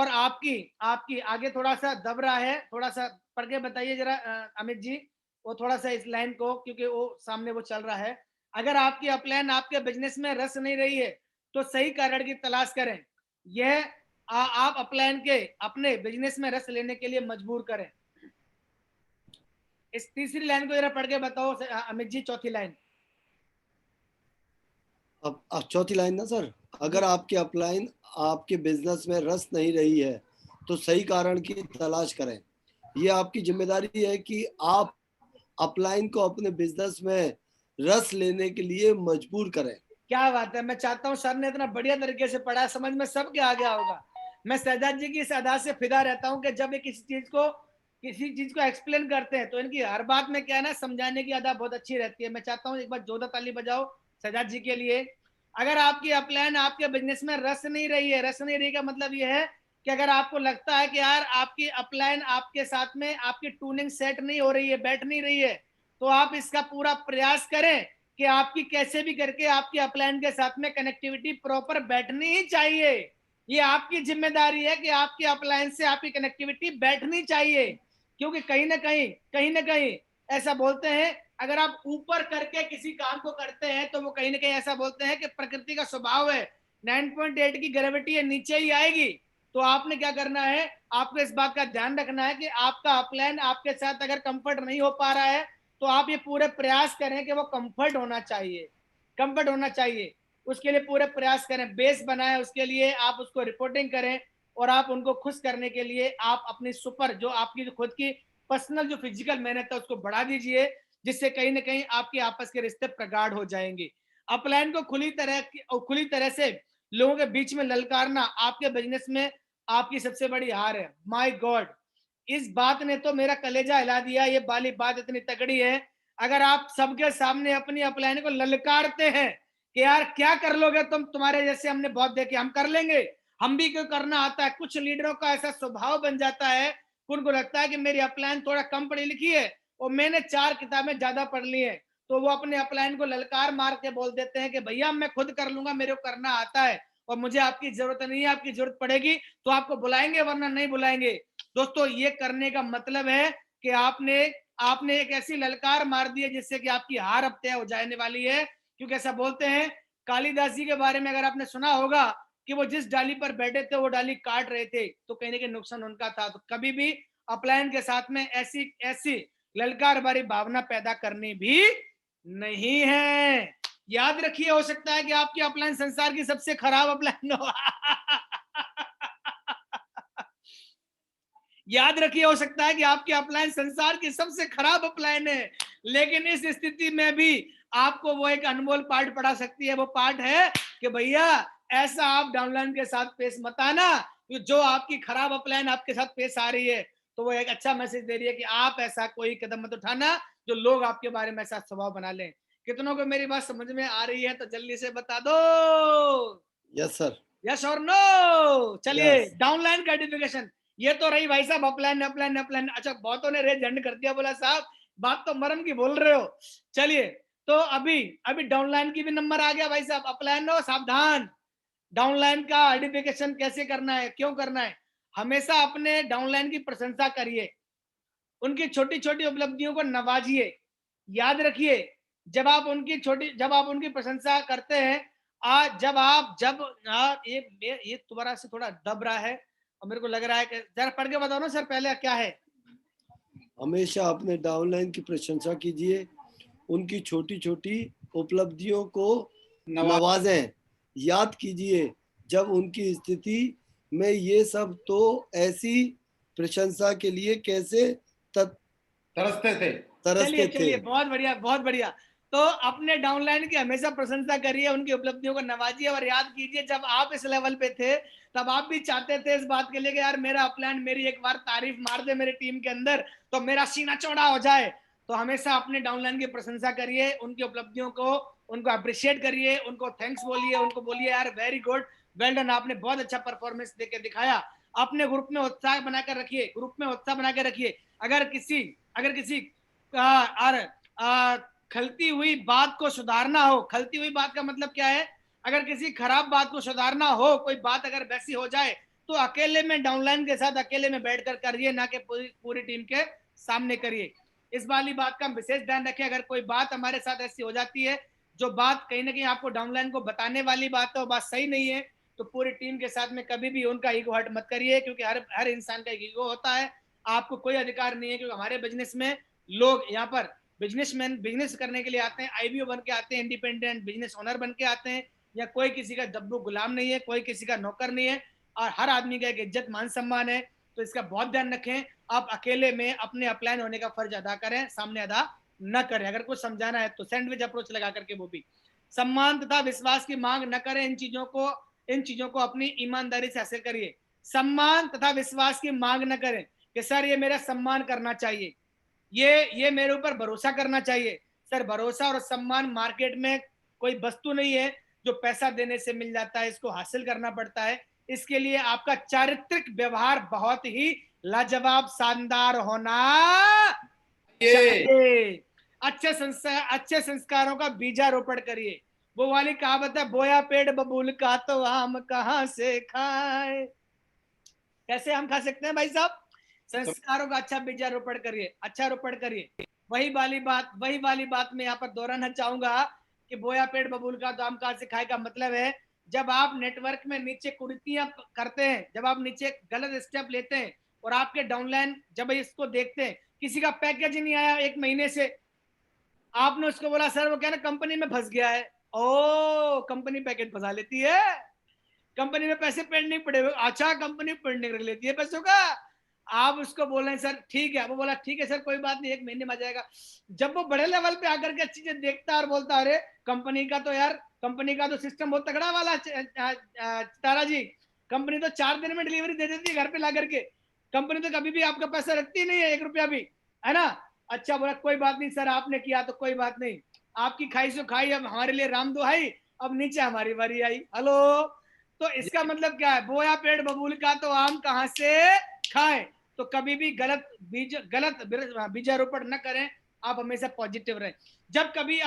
आपकी आपकी आगे थोड़ा सा दब रहा है, थोड़ा सा पढ़ के बताइए जरा अमित जी, वो थोड़ा सा इस लाइन को, क्योंकि वो सामने वो चल रहा है। अगर आपकी अपलायन आपके बिजनेस में रस नहीं रही है, तो सही कारण की तलाश करें। यह आप अपलायन के अपने बिजनेस में रस लेने के लिए मजबूर करें। इस तीसरी लाइन को जरा पढ़ के बताओ अमित जी, चौथी लाइन। अब चौथी लाइन ना सर, अगर आपके अपलाइन आपके बिजनेस में रस नहीं रही है, तो सही कारण की तलाश करें। ये आपकी जिम्मेदारी है कि आप अपलाइन को अपने बिजनेस में रस लेने के लिए मजबूर करें। क्या बात है, मैं चाहता हूँ सर ने इतना बढ़िया तरीके से पढ़ा, समझ में सबके आ गया होगा। मैं शहजाद जी की इस अदा से फिदा रहता हूँ कि जब ये किसी चीज को एक्सप्लेन करते हैं, तो इनकी हर बात में क्या है ना, समझाने की अदा बहुत अच्छी रहती है। मैं चाहता हूँ एक बार जोरदार ताली बजाओ शहजाद जी के लिए। अगर आपकी अपलायन आपके बिजनेस में रस नहीं रही है, रस नहीं रही का मतलब यह है कि अगर आपको लगता है कि यार आपकी अपलायन आपके साथ में आपकी ट्यूनिंग सेट नहीं हो रही है, बैठ नहीं रही है, तो आप इसका पूरा प्रयास करें कि आपकी कैसे भी करके आपकी अपलायन के साथ में कनेक्टिविटी प्रॉपर बैठनी ही चाहिए। ये आपकी जिम्मेदारी है कि आपकी अपलायन से आपकी कनेक्टिविटी बैठनी चाहिए, क्योंकि कहीं ना कहीं ऐसा बोलते हैं, अगर आप ऊपर करके किसी काम को करते हैं, तो वो कहीं ना कहीं ऐसा बोलते हैं कि प्रकृति का स्वभाव है 9.8 की ग्रेविटी है, नीचे ही आएगी। तो आपने क्या करना है, आपको इस बात का ध्यान रखना है कि आपका अपलायन आपके साथ अगर कंफर्ट नहीं हो पा रहा है, तो आप ये पूरे प्रयास करें कि वो कंफर्ट होना चाहिए, उसके लिए पूरे प्रयास करें, बेस बनाएं, उसके लिए आप उसको रिपोर्टिंग करें और आप उनको खुश करने के लिए आप अपनी सुपर जो आपकी जो खुद की पर्सनल जो फिजिकल मेहनत है उसको बढ़ा दीजिए, जिससे कहीं ना कहीं आपके आपस के रिश्ते प्रगाढ़ हो जाएंगे। अपलायन को खुली तरह से लोगों के बीच में ललकारना आपके बिजनेस में आपकी सबसे बड़ी हार है। माय गॉड, इस बात ने तो मेरा कलेजा हिला दिया। ये वाली बात इतनी तगड़ी है। अगर आप सबके सामने अपनी अपलायन को ललकारते हैं कि यार क्या कर लोगे तुम, तुम्हारे जैसे हमने बहुत देखे, हम कर लेंगे, हम भी क्यों करना आता है। कुछ लीडरों का ऐसा स्वभाव बन जाता है, उनको लगता है कि मेरी अपलाइन थोड़ा कम पढ़ी लिखी है और मैंने 4 किताबें ज्यादा पढ़ ली है, तो वो अपने अपलाइन को ललकार मार के बोल देते हैं कि भैया मैं खुद कर लूंगा, मेरे को करना आता है और मुझे आपकी जरूरत नहीं है, आपकी जरूरत पड़ेगी तो आपको बुलाएंगे वरना नहीं बुलाएंगे। दोस्तों, ये करने का मतलब है कि आपने एक ऐसी ललकार मार दी है जिससे कि आपकी हार अब तय हो जाने वाली है। क्योंकि ऐसा बोलते हैं, कालिदास जी के बारे में अगर आपने सुना होगा कि वो जिस डाली पर बैठे थे वो डाली काट रहे थे, तो कहीं ना कहीं नुकसान उनका था। तो कभी भी अपलायन के साथ में ऐसी ऐसी ललकार भरी भावना पैदा करनी भी नहीं है। याद रखिए, हो सकता है कि आपकी अपलायन संसार की सबसे खराब अपलायन हो। याद रखिए, हो सकता है कि आपकी अपलायन संसार की सबसे खराब अपलायन है, लेकिन इस स्थिति में भी आपको वो एक अनमोल पाठ पढ़ा सकती है। वो पाठ है कि भैया ऐसा आप डाउनलाइन के साथ पेश मत आना, जो आपकी खराब अपलायन आपके साथ पेश आ रही है, तो वो एक अच्छा मैसेज दे रही है कि आप ऐसा कोई कदम मत उठाना जो लोग आपके बारे में ऐसा स्वभाव बना लें। कितनों को मेरी बात समझ में आ रही है तो जल्दी से बता दो, यस सर। यस और नो। चलिए, यस। डाउनलाइन का आइडेंटिफिकेशन ये तो रही भाई साहब, अपलाइन अपलाइन अपलाइन। अच्छा, बहुतों ने रेज झंड कर दिया, बोला साहब बात तो मरम की बोल रहे हो। चलिए, तो अभी अभी डाउनलाइन की भी नंबर आ गया भाई साहब। अपलाइन हो सावधान, डाउनलाइन का आइडेंटिफिकेशन कैसे करना है, क्यों करना है। हमेशा अपने डाउनलाइन की प्रशंसा करिए, उनकी छोटी छोटी उपलब्धियों को नवाजिए। याद रखिए, जब आप उनकी प्रशंसा करते हैं, आज जब ये दोबारा से थोड़ा दब रहा है और मेरे को लग रहा है कि जरा पढ़ के बताओ ना सर, पहले क्या है। हमेशा अपने डाउनलाइन की प्रशंसा कीजिए, उनकी छोटी छोटी उपलब्धियों को नवाजें। याद कीजिए, जब उनकी स्थिति में ये सब तो ऐसी प्रशंसा के लिए कैसे तरसते थे। चलिए तरसते थे। चलिए, बहुत बढ़िया बहुत बढ़िया। तो अपने डाउनलाइन की हमेशा प्रशंसा करिए, उनकी उपलब्धियों को नवाजिए और याद कीजिए, जब आप इस लेवल पे थे तब आप भी चाहते थे इस बात के लिए कि यार मेरा अपलाइन मेरी एक बार तारीफ मार दे मेरे टीम के अंदर तो मेरा सीना चौड़ा हो जाए। तो हमेशा अपने डाउनलाइन की प्रशंसा करिए, उनकी उपलब्धियों को उनको अप्रिशिएट करिए, उनको थैंक्स बोलिए, उनको बोलिए यार वेरी गुड, वेल डन, आपने बहुत अच्छा परफॉर्मेंस देके दिखाया। अपने ग्रुप में उत्साह बनाकर रखिए, ग्रुप में उत्साह बनाकर रखिए। अगर किसी खलती हुई बात को सुधारना हो, खलती हुई बात का मतलब क्या है, अगर किसी खराब बात को सुधारना हो, कोई बात अगर वैसी हो जाए तो अकेले में डाउनलाइन के साथ अकेले में बैठकर करिए, ना कि पूरी टीम के सामने करिए। इस वाली बात का विशेष ध्यान रखें। अगर कोई बात हमारे साथ ऐसी हो जाती है जो बात कहीं ना कहीं आपको डाउनलाइन को बताने वाली बात है, वो बात सही नहीं है, तो पूरी टीम के साथ में कभी भी उनका ईगो हर्ट मत करिए, क्योंकि हर इंसान का ईगो होता है। आपको कोई अधिकार नहीं है, क्योंकि हमारे बिजनेस में लोग यहाँ पर बिजनेसमैन बिजनेस करने के लिए आते हैं, आईबीओ बन के आते हैं, इंडिपेंडेंट बिजनेस ओनर बन के आते हैं, या कोई किसी का दब्बू गुलाम नहीं है, कोई किसी का नौकर नहीं है, और हर आदमी का एक इज्जत मान सम्मान है। तो इसका बहुत ध्यान रखें। आप अकेले में अपने अपलाइन होने का फर्ज अदा करें, सामने अदा न करें। अगर कुछ समझाना है तो सैंडविच अप्रोच लगा करके, वो भी सम्मान तथा विश्वास की मांग न करें। इन चीजों को अपनी ईमानदारी से हासिल करिए। सम्मान तथा विश्वास की मांग न करें कि सर ये मेरा सम्मान करना चाहिए, ये मेरे ऊपर भरोसा करना चाहिए। सर, भरोसा और सम्मान मार्केट में कोई वस्तु नहीं है जो पैसा देने से मिल जाता है, इसको हासिल करना पड़ता है। इसके लिए आपका चारित्रिक व्यवहार बहुत ही लाजवाब शानदार होना चाहिए। अच्छे संस्कारों का बीजारोपण करिए। वो वाली कहावत है, बोया पेड़ बबूल का तो आम कहां से खाए। कैसे हम खा सकते हैं भाई साहब? संस्कारों का अच्छा बीजारोपण करिए, अच्छा रोपण करिए। वही वाली बात मैं यहाँ पर दोहराना चाहूंगा कि बोया पेड़ बबूल का तो आम कहां से खाए का मतलब है, जब आप नेटवर्क में नीचे कुर्तियां करते हैं, जब आप नीचे गलत स्टेप लेते हैं और आपके डाउनलाइन जब इसको देखते हैं, किसी का पैकेज ही नहीं आया 1 महीने से, आपने उसको बोला सर वो क्या ना कंपनी में फंस गया है। ओ, कंपनी पैकेज फंसा लेती है, कंपनी में पैसे पेंडिंग पड़े हुए। अच्छा, कंपनी पेंडिंग रख लेती है पैसों का। आप उसको बोल रहे हैं सर ठीक है, वो बोला ठीक है सर कोई बात नहीं 1 महीने में आ जाएगा। जब वो बड़े लेवल पे आकर के चीजें देखता है और बोलता है अरे कंपनी का तो सिस्टम बहुत तगड़ा वाला तारा जी, कंपनी तो 4 दिन में डिलीवरी दे देती है घर पे ला करके, कंपनी तो कभी भी आपका पैसा रखती नहीं है 1 रुपया भी, है ना। अच्छा, बोला कोई बात नहीं सर, आपने किया तो कोई बात नहीं, आपकी खाई सो खाई, अब हमारे लिए राम दुहाई, अब नीचे हमारी बारी आई। हेलो, तो इसका मतलब क्या है, बोया पेड़ बबूल का तो आम कहां से खाएं। तो कभी भी गलत बीजारोपण न करें, आप हमेशा पॉजिटिव रहें। जब कभी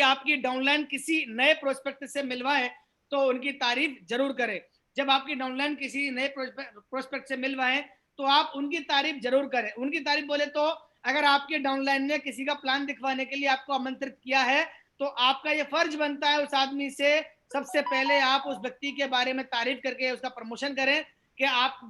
आपकी डाउनलाइन किसी नए प्रोस्पेक्ट से मिलवाए तो उनकी तारीफ जरूर करें। जब आपकी डाउनलाइन किसी नए प्रोस्पेक्ट से मिलवाए तो आप उनकी तारीफ जरूर करें। उनकी तारीफ बोले तो अगर आपके डाउनलाइन ने किसी का प्लान दिखवाने के लिए आपको आमंत्रित किया है तो आपका ये फर्ज बनता है उस आदमी से सबसे पहले आप उस व्यक्ति के बारे में तारीफ करके उसका प्रमोशन करें कि आप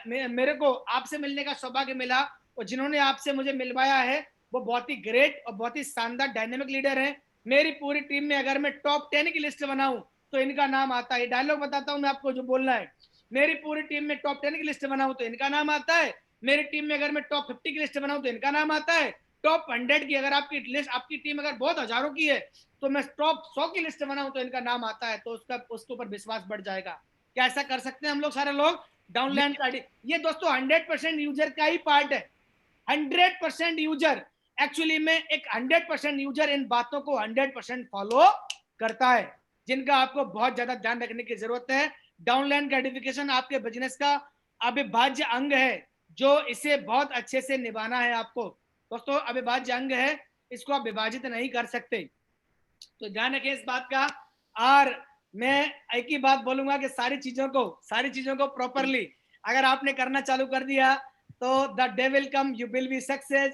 मेरे को आपसे मिलने का सौभाग्य मिला और जिन्होंने आपसे मुझे मिलवाया है वो बहुत ही ग्रेट और बहुत ही शानदार डायनेमिक लीडर है। मेरी पूरी टीम में अगर मैं टॉप 10 की लिस्ट बनाऊं तो इनका नाम आता है। डायलॉग बताता हूं मैं आपको जो बोलना है। मेरी पूरी टीम में टॉप 10 की लिस्ट बनाऊं तो इनका नाम आता है। मेरी टीम में अगर मैं टॉप 50 की लिस्ट बनाऊं तो इनका नाम आता है। टॉप 100 की अगर आपकी लिस्ट, आपकी टीम अगर बहुत हजारों की है तो मैं टॉप 100 की लिस्ट बनाऊं तो इनका नाम आता है। तो उसके ऊपर विश्वास बढ़ जाएगा। क्या ऐसा कर सकते हैं हम लोग सारे लोग? डाउनलाइन का ये दोस्तों 100% यूजर का ही पार्ट है। 100% यूजर एक्चुअली में एक 100% यूजर इन बातों को 100% फॉलो करता है, जिनका आपको बहुत ज्यादा ध्यान रखने की जरूरत है। डाउनलाइन ग्रेटिफिकेशन आपके बिजनेस का अविभाज्य अंग है, जो इसे बहुत अच्छे से निभाना है आपको। दोस्तों अविभाज्य अंग है, इसको आप विभाजित नहीं कर सकते। तो ध्यान रखें इस बात का। और मैं एक ही बात बोलूंगा कि सारी चीजों को प्रॉपरली अगर आपने करना चालू कर दिया तो the day will come, you will be success.